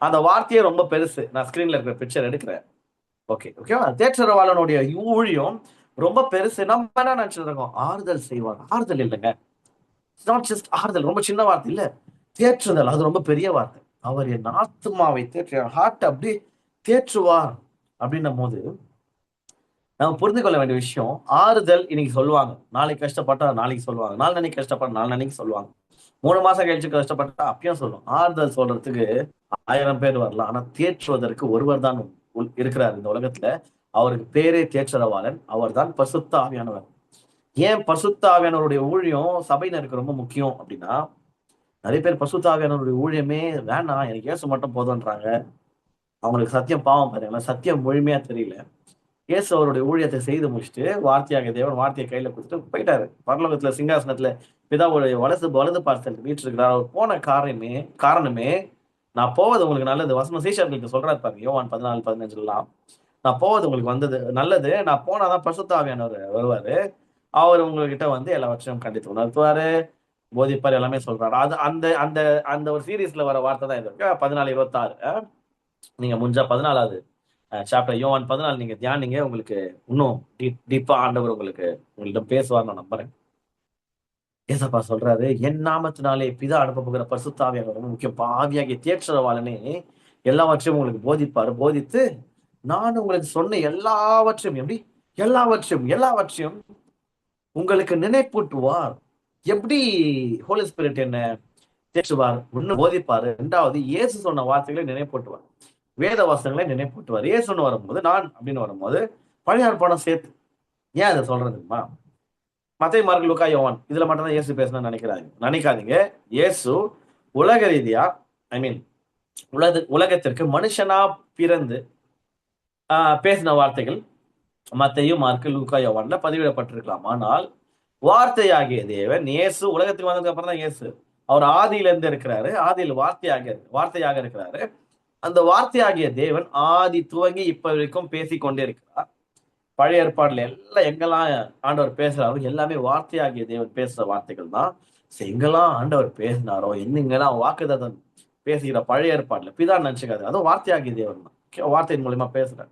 அந்த வார்த்தையே ரொம்ப பெருசு. நான் ஸ்கிரீன்ல இருக்கிற பிக்சர் எடுக்கிறேன். ஓகே ஓகேவா? தேற்றரவாளனுடைய ஊழியம் ரொம்ப பெருசு. நம்ம என்ன நினைச்சிட்டு இருக்கோம்? ஆறுதல் செய்வார். ஆறுதல் இல்லைங்க. நாட் ஜஸ்ட் ஆறுதல், ரொம்ப சின்ன வார்த்தை இல்ல. தேற்றுதல் அது ரொம்ப பெரிய வார்த்தை. அவர் என் ஆத்மாவை தேற்று, ஹார்ட் அப்படி தேற்றுவார் அப்படின்னும் போது நம்ம புரிந்து கொள்ள வேண்டிய விஷயம், ஆறுதல் இன்னைக்கு சொல்லுவாங்க, நாளைக்கு கஷ்டப்பட்டா நாளைக்கு சொல்லுவாங்க, நாளைக்கு கஷ்டப்பட்டா நாளைக்கு சொல்லுவாங்க, 3 மாசம் கழிச்சு கஷ்டப்பட்டா அப்பயும் சொல்லுவோம். ஆறுதல் சொல்றதுக்கு 1000 பேர் வரலாம், ஆனா தேற்றுவதற்கு ஒருவர் தான் இருக்கிறார் இந்த உலகத்துல. அவருக்கு பேரே தேற்றரவாளன். அவர் தான் பரிசுத்த ஆவியானவர். ஏன் பரிசுத்த ஆவியானவருடைய ஊழியம் சபையினருக்கு ரொம்ப முக்கியம் அப்படின்னா, நிறைய பேர் பரிசுத்த ஆவியானவருடைய ஊழியமே வேணாம், எனக்கு இயேசு மட்டும் போதுன்றாங்க. அவங்களுக்கு சத்தியம் பாவம் பாருங்களேன், சத்தியம் முழுமையா தெரியல. இயேசு அவருடைய ஊழியத்தை செய்து முடிச்சுட்டு வார்த்தையாக தேவன் வார்த்தையை கையில கொடுத்துட்டு போயிட்டாரு. பரலோகத்துல சிங்காசனத்துல பிதாவுடைய வலது பார்சல் வீட்டு இருக்கிறார். அவர் போன காரணமே நான் போவது உங்களுக்கு நல்லது. வசனம் சீஷர்களுக்கு சொல்றாரு பாருங்க, யோவான் 14:15 நான் போவது உங்களுக்கு வந்தது நல்லது, நான் போனாதான் பரிசுத்த ஆவியானவர் வருவாரு. அவர் உங்ககிட்ட எல்லாவற்றையும் கண்டித்து உணர்த்துவாரு, போதிப்பார், எல்லாமே சொல்றாரு. அது அந்த அந்த அந்த ஒரு சீரீஸ்ல வர வார்த்தை தான் இது இருக்கு. 14:26 நீங்க முடிஞ்சா 14வது சாப்டர் யோவான் 14 நீங்க தியானிங்க. உங்களுக்கு இன்னும் டீப்பா ஆண்டவர் உங்கள்கிட்ட பேசுவார் நான் நம்புறேன். ஏசப்பா சொல்றாரு, என் நாமத்தினாலே பிதா அனுப்ப போகிற பரிசுத்த ஆவியானவர் ரொம்ப முக்கியம். ஆவியாகிய தேற்றரவாளனே எல்லாவற்றையும் உங்களுக்கு போதிப்பாரு. போதித்து நான் உங்களுக்கு சொன்ன எல்லாவற்றையும் எப்படி எல்லாவற்றையும் உங்களுக்கு நினைப்பூட்டுவார். எப்படி ஹோலி ஸ்பிரிட் என்ன தேற்றுவார்? ஒண்ணு போதிப்பாரு, ரெண்டாவது இயேசு சொன்ன வார்த்தைகளை நினைப்பூட்டுவார், வேத வாசகங்களை நினைப்பூட்டுவார். இயேசுன்னு வரும்போது, நான் அப்படின்னு வரும்போது பழைய ஏற்பாடும் சேர்த்து. ஏன் அதை சொல்றதுமா? மத்தேயு, மார்க்கு, லூக்கா, யோவான் இதுல மட்டும்தான் இயேசு பேசணும்னு நினைக்காதீங்க. இயேசு உலக ரீதியா, ஐ மீன் உலகத்திற்கு மனுஷனா பிறந்து பேசின வார்த்தைகள் மத்தேயு, மார்க்கு, லூக்கா, யோவான்ல பதிவிடப்பட்டிருக்கலாம். ஆனால் வார்த்தையாகிய தேவன் இயேசு உலகத்துக்கு வந்ததுக்கு அப்புறம் தான் இயேசு. அவர் ஆதியில இருந்து இருக்கிறாரு. ஆதியில் வார்த்தையாக இருக்கிறாரு. அந்த வார்த்தையாகிய தேவன் ஆதி துவங்கி இப்ப வரைக்கும் பேசி கொண்டே இருக்கிறார். பழைய ஏற்பாடுல எல்லாம் எங்கெல்லாம் ஆண்டவர் பேசுறாரோ எல்லாமே வார்த்தையாகிய தேவன் பேசுற வார்த்தைகள் தான். எங்கெல்லாம் ஆண்டவர் பேசினாரோ, எங்கெல்லாம் வாக்குதத்தன் பேசுகிற பழைய ஏற்பாடுல பிதான் நினைச்சுக்காது, அதுவும் வார்த்தையாகிய தேவன் தான் வார்த்தையின் மூலமா பேசுறாரு.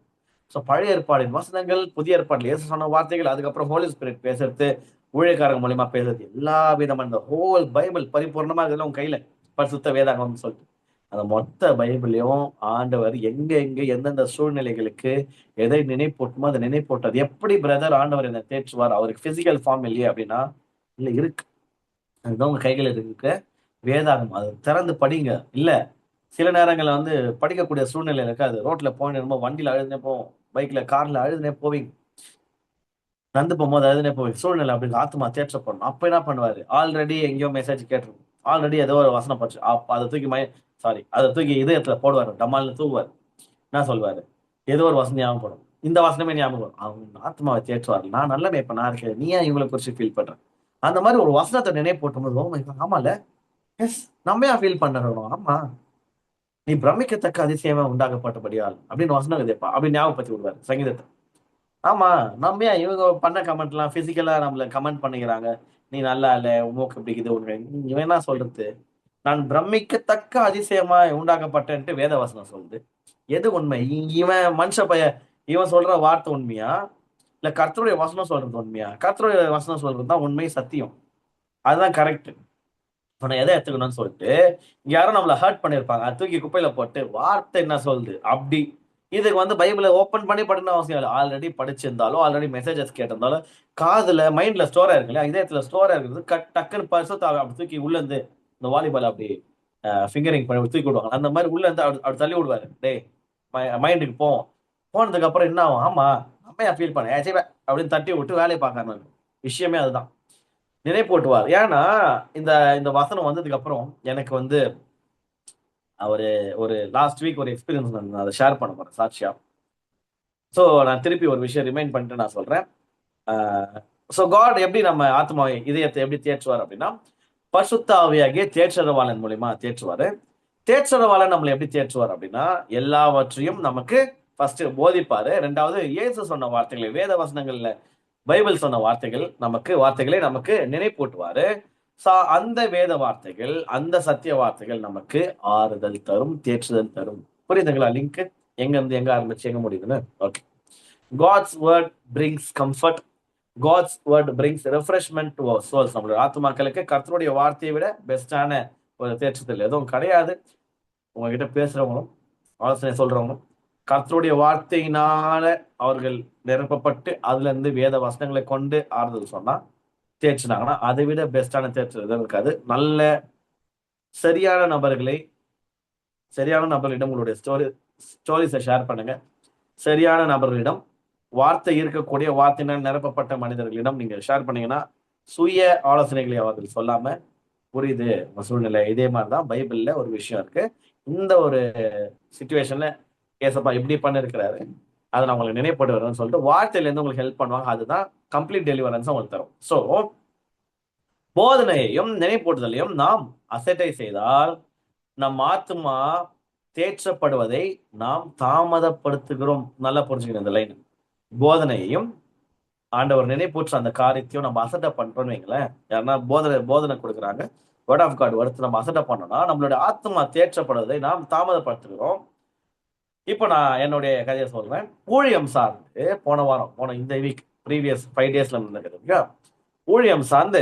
சோ பழைய ஏற்பாடின் வசனங்கள், புதிய ஏற்பாடுல இயேசு சொன்ன வார்த்தைகள், அதுக்கப்புறம் ஹோலி ஸ்பிரிட் பேசுறது, ஊழியக்காரங்க மூலியமா பேசுறது, எல்லா விதமான இந்த ஹோல் பைபிள் பரிபூர்ணமா இதெல்லாம் உங்க கையில பரிசுத்த வேதாகம்னு சொல்லிட்டு அந்த மொத்த பைபிளையும் ஆண்டவர் எங்க எந்தெந்த சூழ்நிலைகளுக்கு எதை நினைப்போட்டுமோ அதை நினைப்போட்டது. எப்படி பிரதர் ஆண்டவர் என்ன தேற்றுவார்? அவருக்கு பிசிக்கல் ஃபார்ம் இல்லையே அப்படின்னா இல்ல, இருக்கு. அதுதான் உங்க கைகள் இருக்க வேதாகம். அது திறந்து படிங்க. இல்ல சில நேரங்கள்ல படிக்கக்கூடிய சூழ்நிலை இருக்காது. ரோட்ல போயிட்டு வண்டியில அழுதுனே போவோம், பைக்ல கார்ல அழுதுனே போவீங்க, நடந்து போகும்போது அழுதுனே போவீங்க. சூழ்நிலை அப்படி ஆத்மா தேற்றப்படணும். அப்ப என்ன பண்ணுவாரு? ஆல்ரெடி எங்கேயோ மெசேஜ் கேட்டிருக்கும், ஆல்ரெடி ஏதோ ஒரு வசனம் படிச்சு அப்ப அதை தூக்கி இதயத்துல போடுவாரு, டமால்னு தூக்குவாரு. என்ன சொல்வாரு? ஏதோ ஒரு வசனம் ஞாபகம் போடும், இந்த வசனமே ஞாபகம் வரும். அவங்க ஆத்மாவை தேற்றுவாரு. நான் நல்ல இப்ப நான் இருக்கேன், நீ ஏன் இவங்களை குறிச்சு ஃபீல் பண்ற? அந்த மாதிரி ஒரு வசனத்தை நினைவு போட்டும்போது ஆமால, எஸ் நம்ம ஏன் ஃபீல் பண்ணணும்? ஆமா, நீ பிரமிக்கத்தக்க அதிசயமா உண்டாக்கப்பட்டபடியால் அப்படின்னு வசனம் இதேப்பா அப்படி ஞாபகப்படுத்தி விடுவாரு சங்கீதத்தை. ஆமா, நம்ம ஏன் இவங்க பண்ண கமெண்ட் எல்லாம் பிசிக்கலா நம்மள கமெண்ட் பண்ணிக்கிறாங்க, நீ நல்லா இல்ல, உமக்கு பிடிக்குது உனக்கு, இவன் என்ன சொல்றது? நான் பிரமிக்கத்தக்க அதிசயமா உண்டாக்கப்பட்டேன்ட்டு வேத வசனம் சொல்லுது. எது உண்மை? இவன் மனுஷ பைய இவன் சொல்ற வார்த்தை உண்மையா, இல்ல கர்த்தருடைய வசனம் சொல்றது உண்மையா? கர்த்தருடைய வசனம் சொல்றது தான் உண்மை, சத்தியம். அதுதான் கரெக்ட். இப்ப நான் எதை எடுத்துக்கணும்னு சொல்லிட்டு இங்க யாரும் நம்மள ஹர்ட் பண்ணிருப்பாங்க, அது தூக்கி குப்பையில போட்டு வார்த்தை என்ன சொல்லுது அப்படி. இதுக்கு பைபிளை ஓபன் பண்ணி படிக்கணும் அவசியம் இல்லை. ஆல்ரெடி படிச்சிருந்தாலும், ஆல்ரெடி மெசேஜஸ் கேட்டிருந்தாலும், காதுல மைண்ட்ல ஸ்டோரா இருக்கு இல்லையா, இதயத்துல ஸ்டோரா இருக்கிறது டக்குன்னு பரிசுத்த அப்படி தூக்கி உள்ள இருந்து இந்த வாலிபால் அப்படி ஃபிங்கரிங் பண்ணி தூக்கி விடுவாங்க. அந்த மாதிரி உள்ள இருந்து அப்படி தள்ளி விடுவாரு. டேய் மைண்டுக்கு போவோம். போனதுக்கு அப்புறம் என்ன ஆகும்? ஆமா அம்மையா ஃபீல் பண்ண அப்படின்னு தட்டி விட்டு வேலையை பார்க்கறாங்க. விஷயமே அதுதான். நினைப்பூட்டுவார். ஏன்னா இந்த இந்த வசனம் வந்ததுக்கு அப்புறம் எனக்கு அவரு ஒரு லாஸ்ட் வீக் ஒரு எக்ஸ்பீரியன்ஸ் நான் அதை ஷேர் பண்ண போறேன் சாட்சியா. ஸோ நான் திருப்பி ஒரு விஷயம் ரிமைண்ட் பண்ணிட்டு நான் சொல்றேன். ஸோ காட் எப்படி நம்ம ஆத்மா இதயத்தை எப்படி தேற்றுவார் அப்படின்னா, பரிசுத்த ஆவியாகிய தேற்றரவாளன் மூலியமா தேற்றுவாரு. தேற்றரவாளன் நம்மளை எப்படி தேற்றுவார் அப்படின்னா, எல்லாவற்றையும் நமக்கு ஃபர்ஸ்ட் போதிப்பாரு. ரெண்டாவது இயேசு சொன்ன வார்த்தைகளை, வேத வசனங்கள்ல பைபிள் சொன்ன வார்த்தைகளை நமக்கு நினைப்பூட்டுவாரு. அந்த வேத வார்த்தைகள், அந்த சத்திய வார்த்தைகள் நமக்கு ஆறுதல் தரும், தேற்றுதல் தரும். புரியுதுங்களா? லிங்க் எங்க இருந்து எங்க ஆரம்பிச்சு எங்க முடியுதுன்னு. Okay. God's word brings comfort, God's word brings refreshment to our souls. நம்மளுடைய ஆத்மாக்களுக்கு கர்த்தருடைய வார்த்தையை விட பெஸ்டான ஒரு தேற்றுதல் எதுவும் கிடையாது. உங்ககிட்ட பேசுறவங்களும் ஆலோசனை சொல்றவங்களும் கர்த்தருடைய வார்த்தையினால அவர்கள் நிரப்பப்பட்டு அதுல இருந்து வேத வசனங்களை கொண்டு ஆறுதல் சொன்னா தேய்ச்சினாங்கன்னா அதை விட பெஸ்டான தேய்ச்சல் எதுவும் இருக்காது. நல்ல சரியான நபர்களிடம் உங்களுடைய ஸ்டோரிஸை ஷேர் பண்ணுங்க. சரியான நபர்களிடம், வார்த்தை இருக்கக்கூடிய வார்த்தையினால் நிரப்பப்பட்ட மனிதர்களிடம் நீங்க ஷேர் பண்ணீங்கன்னா சுய ஆலோசனைகளை அவர்கள் சொல்லாம, புரியுது உங்க சூழ்நிலை, இதே மாதிரிதான் பைபிள்ல ஒரு விஷயம் இருக்கு, இந்த ஒரு சிச்சுவேஷன்ல ஏசப்பா இப்படி பண்ணிருக்கிறாரு, அதை நான் உங்களுக்கு நினைப்பட்டு வரேன்னு சொல்லிட்டு வார்த்தையில இருந்து உங்களுக்கு ஹெல்ப் பண்ணுவாங்க. அதுதான் கம்ப்ளீட் டெலிவரன்ஸ் உங்களுக்கு தரும். ஸோ போதனையையும் நினைப்பூட்டுதலையும் நாம் அசட்டை செய்தால் நம் ஆத்மா தேற்றப்படுவதை நாம் தாமதப்படுத்துகிறோம். நல்லா புரிஞ்சுக்கணும் இந்த லைன். போதனையையும் ஆண்டவர் நினைப்பூற்ற அந்த காரியத்தையும் நம்ம அசட்டை பண்றோம்னு வைங்களேன். யாருன்னா போதனை கொடுக்குறாங்க, வேர்ட் ஆஃப் காட் வருது, நம்ம அசட்டை பண்ணோம்னா நம்மளுடைய ஆத்மா தேற்றப்படுவதை நாம் தாமதப்படுத்துகிறோம். இப்போ நான் என்னுடைய கதையை சொல்றேன். ஊழியம் சார்ந்து போன இந்த வீக் ப்ரீவியஸ் 5 daysல இருந்திருக்கு. ஊழியம் சார்ந்து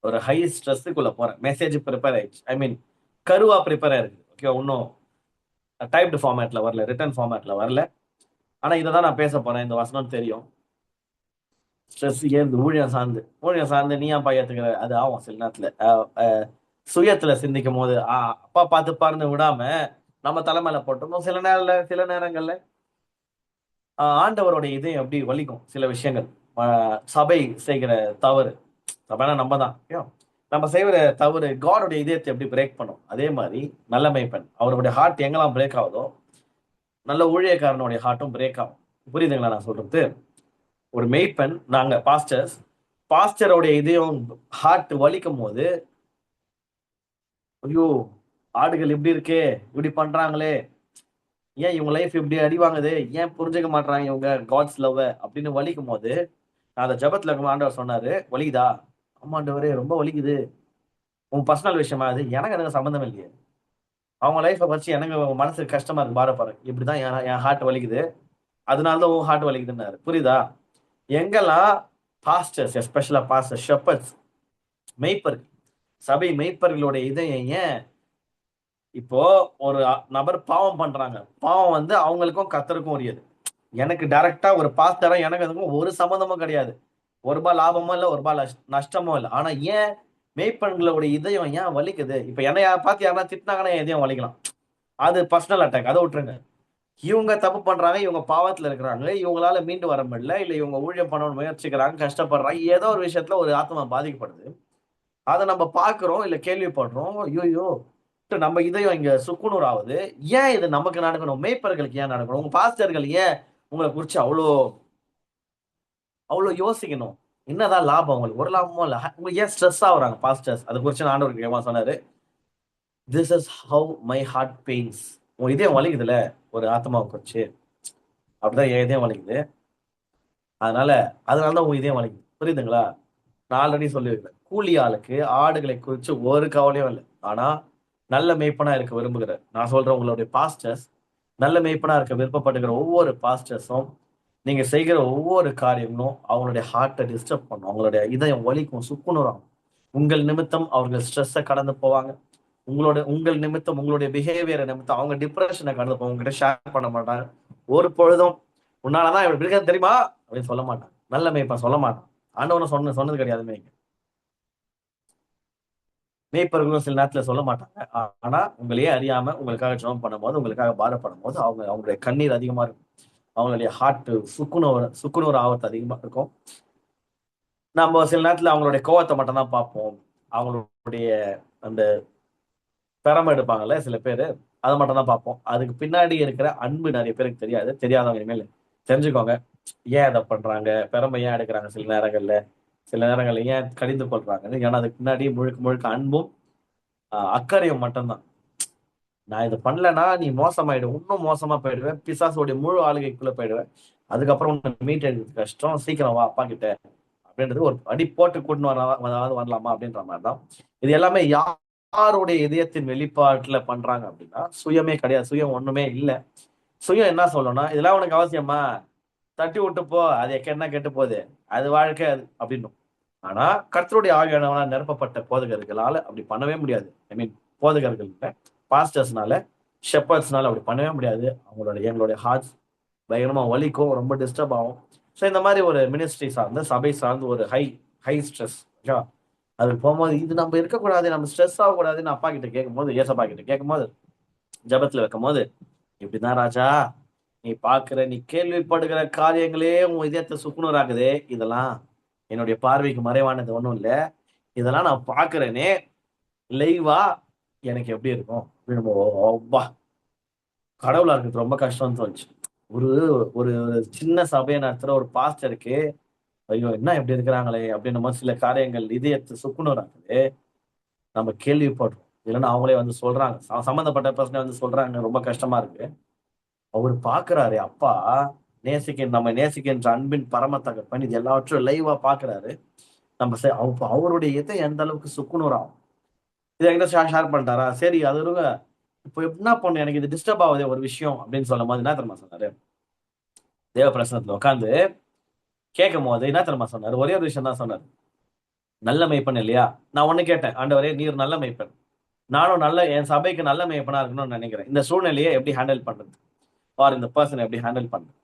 ஒரு ஹை ஸ்ட்ரெஸ்ஸுக்குள்ள போறேன். மெசேஜ் ப்ரிப்பேர் ஆயிடுச்சு, ஐ மீன் கருவா ப்ரிப்பேர் ஆயிருக்கு. ஓகே, இன்னும் டைப்டு ஃபார்மேட்ல வரல, ரிட்டன் ஃபார்மேட்ல வரல. ஆனா இதை தான் நான் பேச போறேன். இந்த வசனம் தெரியும். ஸ்ட்ரெஸ் ஏந்து ஊழியம் சார்ந்து நீ ஏன் ஏத்துக்கிற, அது ஆகும் சில நேரத்துல. சுயத்துல சிந்திக்கும் போது அப்பா பார்த்து பாருன்னு விடாம நம்ம தலைமையில போட்டோம். சில நேரங்கள்ல ஆண்டவருடைய இதயம் எப்படி வலிக்கும். சில விஷயங்கள் சபை செய்கிற தவறு, சபைனா நம்ம தான், நம்ம செய்கிற தவறு காடோடைய இதயத்தை எப்படி பிரேக் பண்ணும். அதே மாதிரி நல்ல மேய்ப்பன் அவருடைய ஹார்ட் எங்கெல்லாம் பிரேக் ஆகுதோ நல்ல ஊழியக்காரனுடைய ஹார்ட்டும் பிரேக் ஆகும். புரியுதுங்களா நான் சொல்றது? ஒரு மெய்ப்பன், நாங்க பாஸ்டருடைய இதயம் ஹார்ட் வலிக்கும் போது, ஐயோ ஆடுகள் இப்படி இருக்கே, இப்படி பண்றாங்களே, ஏன் இவங்க லைஃப் இப்படி அடிவாங்குது, ஏன் புரிஞ்சுக்க மாட்டாங்க இவங்க காட்ஸ் லவ் அப்படின்னு வலிக்கும் போது, நான் அந்த ஜபத்துல இருக்கும் ஆண்டவர் சொன்னாரு, வலிக்குதா? ஆமாண்டவரே ரொம்ப வலிக்குது. உன் பர்சனல் விஷயமா அது, எனக்கு சம்மந்தம் இல்லையே. அவங்க லைஃப்பை வச்சு எனக்கு மனசுக்கு கஷ்டமா இருக்கு, பாரு இப்படிதான் என் ஹார்ட் வலிக்குது, அதனாலதான் உன் ஹார்ட் வலிக்குதுன்னாரு. புரியுதா? எங்கெல்லாம் பாஸ்டர்ஸ், எஸ்பெஷலா பாஸ்டர் ஷெப்பர்ட்ஸ், மெய்ப்பர்கள், சபை மெய்ப்பர்களுடைய இதயம் ஏன் இப்போ ஒரு நபர் பாவம் பண்றாங்க, பாவம் அவங்களுக்கும் கர்த்தருக்கும் உரியது. எனக்கு டைரக்டா ஒரு பாஸ்டரா எனக்கு அதுக்கும் ஒரு சம்மந்தமும் கிடையாது. ஒரு ரூபாய் லாபமோ இல்லை, ஒரு ரூபாய் நஷ்டமோ இல்லை. ஆனா ஏன் மெய்ப்பெண்களோட இதயம் ஏன் வலிக்குது? இப்ப என்னை பார்த்து யாரா திட்டினாங்கன்னா என் இதயம் வலிக்கலாம், அது பர்சனல் அட்டாக், அதை விட்டுருங்க. இவங்க தப்பு பண்றாங்க, இவங்க பாவத்துல இருக்கிறாங்க, இவங்களால மீண்டு வர முடியல, இல்ல இவங்க ஊழியம் பண்ணணும்னு முயற்சிக்கிறாங்க, கஷ்டப்படுறாங்க, ஏதோ ஒரு விஷயத்துல ஒரு ஆத்மா பாதிக்கப்படுது, அதை நம்ம பாக்குறோம் இல்ல கேள்விப்படுறோம். ஐயோ நம்ம இதயம் இங்க சுக்குநூறு ஆகுது. ஏன் இது நமக்கு நடக்கணும்? மேய்ப்பர்களுக்கு ஏன் நடக்கணும்? உங்க பாஸ்டர்கள் ஏன் உங்களை குறிச்சு அவ்வளோ யோசிக்கணும்? என்னதான் லாபம் உங்களுக்கு? ஒரு லாபமும் இல்லை. உங்களுக்கு ஏன் ஸ்ட்ரெஸ் ஆகுறாங்க பாஸ்டர்ஸ்? அதை குறிச்சு ஆண்டவருக்கு ஏமா சொன்னாரு, this is how my heart pains. உங்க இதயம் வலிக்குதுல ஒரு ஆத்மாவை குறிச்சு, அப்படிதான் என் இதயம் வலிக்குது. அதனாலதான் உங்க இதயம் வலிக்குது. புரியுதுங்களா? நான் ஆல்ரெடி சொல்லியிருக்கேன், கூலி ஆளுக்கு ஆடுகளை குறிச்சு ஒரு கவலையும் இல்லை, ஆனா நல்ல மேய்ப்பனா இருக்க விரும்புகிறார். நான் சொல்றேன், உங்களுடைய பாஸ்டர்ஸ் நல்ல மேய்ப்பனா இருக்க விருப்பப்படுகிற ஒவ்வொரு பாஸ்டர்ஸும் நீங்க செய்கிற ஒவ்வொரு காரியங்களும் அவங்களுடைய ஹார்ட்டை டிஸ்டர்ப் பண்ணும், அவங்களுடைய இதயம் வலிக்கும், சுக்குநூறாகும். உங்கள் நிமித்தம் அவர்கள் ஸ்ட்ரெஸ்ஸை கடந்து போவாங்க. உங்கள் நிமித்தம், உங்களுடைய பிஹேவியரை நிமித்தம் அவங்க டிப்ரெஷனை கடந்து போவாங்க. உங்ககிட்ட ஷேர் பண்ண மாட்டாங்க. ஒரு பொழுதும் உன்னாலதான் இப்படி இருக்காது தெரியுமா அப்படின்னு சொல்ல மாட்டான். நல்ல மேய்ப்பன் சொல்ல மாட்டான். ஆண்டவனும் சொன்னது கிடையாது. மேய்ப்பர்களும் சில நேரத்துல சொல்ல மாட்டாங்க. ஆனா உங்களையே அறியாம உங்களுக்காக ஜெபம் பண்ணும்போது, உங்களுக்காக பாரப்படும் போது அவங்களுடைய கண்ணீர் அதிகமா இருக்கும். அவங்களுடைய ஹார்ட் சுக்குநூறு ஆபத்து அதிகமா இருக்கும். நம்ம சில நேரத்துல அவங்களுடைய கோவத்தை மட்டும் தான் பார்ப்போம். அவங்களுடைய அந்த திறமை எடுப்பாங்கல்ல சில பேரு, அதை மட்டும் தான் பார்ப்போம். அதுக்கு பின்னாடி இருக்கிற அன்பு நிறைய பேருக்கு தெரியாது. தெரியாதவங்க இனிமேல் தெரிஞ்சுக்கோங்க. ஏன் அதை பண்றாங்க, திறமை ஏன் எடுக்கிறாங்க, சில நேரங்கள்ல ஏன் கடிந்து கொள்றாங்க. ஏன்னா அதுக்கு பின்னாடி முழுக்க முழுக்க அன்பும் அக்கறையும் மட்டும்தான். நான் இது பண்ணலன்னா நீ மோசமாயிடும், இன்னும் மோசமா போயிடுவேன், பிசாசோடைய முழு ஆளுகைக்குள்ள போயிடுவேன், அதுக்கப்புறம் உன்னை மீட் எடுக்கிறது கஷ்டம், சீக்கிரம் வா அப்பா கிட்ட அப்படின்றது. ஒரு அடி போட்டு கூட்டின்னு வரலாமா அப்படின்ற மாதிரிதான். இது எல்லாமே யாருடைய இதயத்தின் வெளிப்பாட்டுல பண்றாங்க அப்படின்னா, சுயமே கிடையாது. சுயம் ஒண்ணுமே இல்லை. சுயம் என்ன சொல்லணும்னா, இதெல்லாம் உனக்கு அவசியமா, தட்டி விட்டு போ, அது என்ன கெட்டு போகுது, அது வாழ்க்கை அது அப்படின்னு. ஆனா கர்த்தருடைய ஆவியானவனா நிரப்பப்பட்ட போதகர்களால அப்படி பண்ணவே முடியாது. ஐ மீன் போதகர்கள் பாஸ்டர்ஸ்னால, ஷெப்பர்ட்ஸ்னால அப்படி பண்ணவே முடியாது. எங்களுடைய ஹார்ட்ஸ் பயங்கரமா வலிக்கும், ரொம்ப டிஸ்டர்ப் ஆகும். ஸோ இந்த மாதிரி ஒரு மினிஸ்ட்ரி சார்ந்து, சபை சார்ந்து ஒரு ஹை ஹை ஸ்ட்ரெஸ் ஓகேவா, அது போகும்போது இது நம்ம இருக்கக்கூடாது, நம்ம ஸ்ட்ரெஸ் ஆகக்கூடாதுன்னு அப்பா கிட்ட கேட்கும்போது, ஏசப்பா கிட்ட கேட்கும்போது, ஜபத்துல வைக்கும் போது, இப்படிதான் ராஜா, நீ கேள்விப்படுகிற காரியங்களே உன் இதயத்தை சுக்குனராகுதே, இதெல்லாம் என்னுடைய பார்வைக்கு மறைவானது ஒண்ணும் இல்லை, இதெல்லாம் நான் பாக்குறேனே லைவா, எனக்கு எப்படி இருக்கும் கடவுளா இருக்கிறது ரொம்ப கஷ்டம்னு தோணுச்சு. ஒரு ஒரு சின்ன சபையை நடத்துற ஒரு பாஸ்டருக்கு ஐயோ என்ன எப்படி இருக்கிறாங்களே அப்படின்ற மாதிரி சில காரியங்கள் இதயத்தை சுக்குனராகுது. நம்ம கேள்விப்படுறோம், இல்லைன்னா அவங்களே வந்து சொல்றாங்க, சம்பந்தப்பட்ட பர்சனே வந்து சொல்றாங்க, ரொம்ப கஷ்டமா இருக்கு. அவர் பாக்குறாரு அப்பா, நம்ம நேசிக்கின்ற அன்பின் பரம தகப்பன் இது எல்லாவற்றும் லைவா பாக்குறாரு. அவருடைய இதயம் எந்த அளவுக்கு சுக்குநூறாகும். இதை என்கிட்ட ஷேர் பண்ணிட்டாரா, சரி அது இருங்க. இப்போ என்ன பண்ணு, எனக்கு இது டிஸ்டர்ப் ஆகுது ஒரு விஷயம் அப்படின்னு சொல்லும் போது என்ன தெரியுமா சொன்னாரு, தேவ பிரசனத்துல உட்காந்து கேட்கும் போது என்ன தெரியுமா சொன்னாரு, ஒரே ஒரு விஷயம் தான் சொன்னாரு. நல்ல மெய்ப்பன் இல்லையா, நான் ஒண்ணு கேட்டேன், ஆண்டவரே நீர் நல்ல மெய்ப்பன், நானும் என் சபைக்கு நல்ல மெய்ப்பனா இருக்கணும்னு நினைக்கிறேன். இந்த சூழ்நிலையை எப்படி ஹேண்டில் பண்றது, ஆர் இந்த பர்சன் எப்படி ஹேண்டில் பண்றது,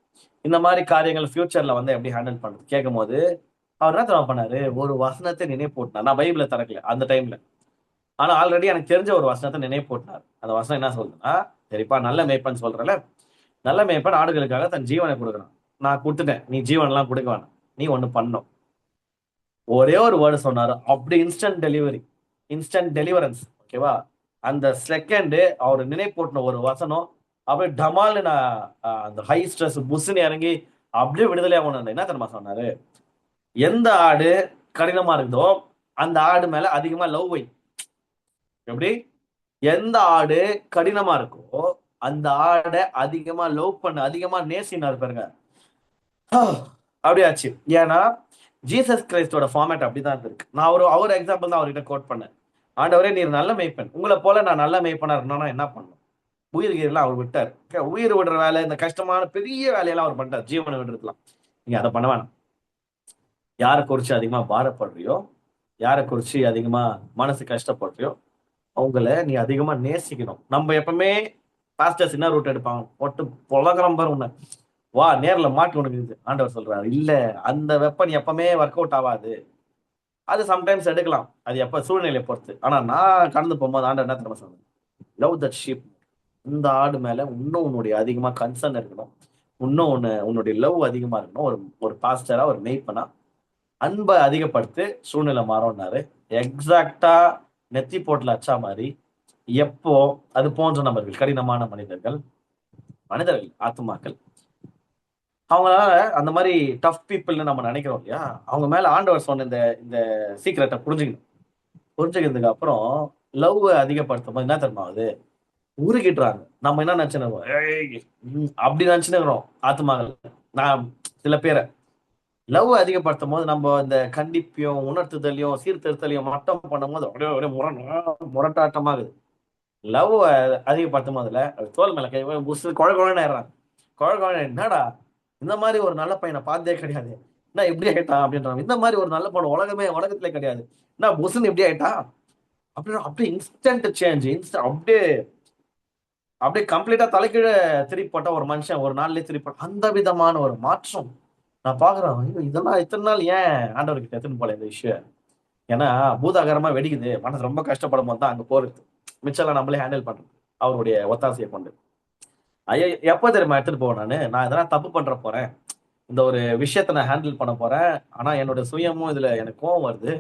இந்த மாதிரி காரியங்கள் ஃபியூச்சர்ல வந்து எப்படி ஹேண்டில் பண்றது கேட்கும் போது அவர் என்ன தெரியுமா பண்ணாரு, ஒரு வசனத்தை நினைவு போட்டார். நான் பைபிளை திறக்கல அந்த டைம்ல, ஆனா ஆல்ரெடி எனக்கு தெரிஞ்ச ஒரு வசனத்தை நினைவு போட்டார். அந்த வசனம் என்ன சொல்றதுன்னா, சரிப்பா நல்ல மேய்ப்பன் சொல்றல, நல்ல மேய்ப்பன் ஆடுகளுக்காக தன் ஜீவனை கொடுக்குறான், நான் கொடுத்துட்டேன், நீ ஜீவன் எல்லாம் கொடுக்க வேணாம், நீ ஒண்ணு பண்ணும். ஒரே ஒரு வேர்டு சொன்னாரு, அப்படி இன்ஸ்டன்ட் டெலிவரன்ஸ் ஓகேவா. அந்த செகண்ட் அவர் நினைவு போட்டின ஒரு வசனம் அப்படியே டமால்னு நான் அந்த ஹை ஸ்ட்ரெஸ் புஷ்னு இறங்கி அப்படியே விடுதலை ஆகணும். என்ன தெரியுமா சொன்னாரு, எந்த ஆடு கடினமா இருக்குதோ அந்த ஆடு மேல அதிகமா லவ் வை. எப்படி, எந்த ஆடு கடினமா இருக்கோ அந்த ஆடை அதிகமா லவ் பண்ண, அதிகமா நேசினார் பாருங்க. அப்படியாச்சு. ஏன்னா ஜீசஸ் கிரைஸ்டோட ஃபார்மேட் அப்படிதான் இருக்கு. நான் அவர் எக்ஸாம்பிள் தான் அவர்கிட்ட கோட் பண்ணேன். ஆண்டவரே நீர் நல்ல மேய்ப்பன், உங்களை போல நான் நல்ல மேய்ப்பனா இருக்கணும்னா என்ன பண்ணணும். உயிர்கீரெல்லாம் அவர் விட்டார். உயிர் விடுற வேலை, இந்த கஷ்டமான பெரிய வேலையெல்லாம் அவர் பண்ணிட்டார், ஜீவனை விடுறதுலாம். நீங்க அதை பண்ண வேணாம். யாரை குறிச்சு அதிகமா பாரப்படுறியோ, யாரை குறிச்சு அதிகமா மனசு கஷ்டப்படுறியோ அவங்கள நீ அதிகமா நேசிக்கணும். நம்ம எப்பவுமே பாஸ்டர்ஸ் என்ன ரூட் எடுப்பாங்க, போட்டு பொலகரம் பாரு உன்னை, வா நேர்ல மாட்டி உனக்கு ஆண்டவர் சொல்றாரு, இல்ல அந்த வெப்பன் எப்பவுமே ஒர்க் அவுட் ஆகாது. அது சம்டைம்ஸ் எடுக்கலாம், அது எப்ப சூழ்நிலையை பொறுத்து. ஆனா நான் கடந்து போகும்போது ஆண்டவர் என்ன தெரியுமா சொன்னேன், லவ் தட் ஷீப். இந்த ஆடு மேல இன்னும் உன்னுடைய அதிகமா கன்சர்ன் இருக்கணும், இன்னும் உன்னுடைய லவ் அதிகமா இருக்கணும். ஒரு ஒரு பாஸ்டரா, ஒரு மெய்ப்பனா அன்பை அதிகப்படுத்து, சூழ்நிலை மாறும்னாரு. எக்ஸாக்டா நெத்தி போட்டுல அச்சா மாதிரி எப்போ அது போன்ற நபர்கள், கடினமான மனிதர்கள் ஆத்துமாக்கள், அவங்களால அந்த மாதிரி டஃப் பீப்புள்னு நம்ம நினைக்கிறோம் இல்லையா, அவங்க மேல ஆண்டவர் சொன்ன இந்த இந்த சீக்கிரட்டை புரிஞ்சுக்கிறதுக்கு அப்புறம் லவ் அதிகப்படுத்தும் போது என்ன தெரியுமா ஆகுது, உருகிடுறாங்க. நம்ம என்ன நினைச்சுக்கிறோம், அப்படி நினைச்சுக்கிறோம் ஆத்துமாக்கள். நான் சில பேரை லவ் அதிகப்படுத்தும் போது நம்ம இந்த கண்டிப்பையும் உணர்த்துதலையும் சீர்திருத்தலையும் மட்டும் பண்ணும் போது அப்படியே முரட்டாட்டமாகுது. லவ் அதிகப்படுத்தும் போதுல தோல் மேல கை புஸ் குழந்தை ஏறான். குழந்தை என்னடா இந்த மாதிரி ஒரு நல்ல பையனை பார்த்ததே கிடையாது, என்ன இப்படி ஆயிட்டான் அப்படின்றான். இந்த மாதிரி ஒரு நல்ல பொண்ணு உலகத்திலே கிடையாது, என்ன புஸ்ன்னு இப்படி ஆயிட்டான் அப்படின்னு. அப்படியே இன்ஸ்டன்ட் சேஞ்ச், அப்படியே அப்படியே கம்ப்ளீட்டா தலைக்கீழ திருப்பி போட்ட ஒரு மனுஷன் ஒரு நாள்லயே திருப்பி போட்ட அந்த விதமான ஒரு மாற்றம் நான் பாக்குறேன். ஐயோ, இதெல்லாம் இத்தனை நாள் ஏன் ஆண்டவர்கிட்ட எடுத்துன்னு போல இந்த விஷயம். ஏன்னா பூதாகரமா வெடிக்குது, மனசு ரொம்ப கஷ்டப்படும் போது தான் அங்க போறது. மிச்சம்லாம் நம்மளே ஹேண்டில் பண்றோம் அவருடைய ஒத்தாசையை கொண்டு. ஐயா, எப்போ தெரியுமா எடுத்துட்டு போவேன் நான் எதனா தப்பு பண்ற போறேன், இந்த ஒரு விஷயத்த நான் ஹேண்டில் பண்ண போறேன், ஆனா என்னோட சுயமும் இதுல எனக்கு கோவம் வருது,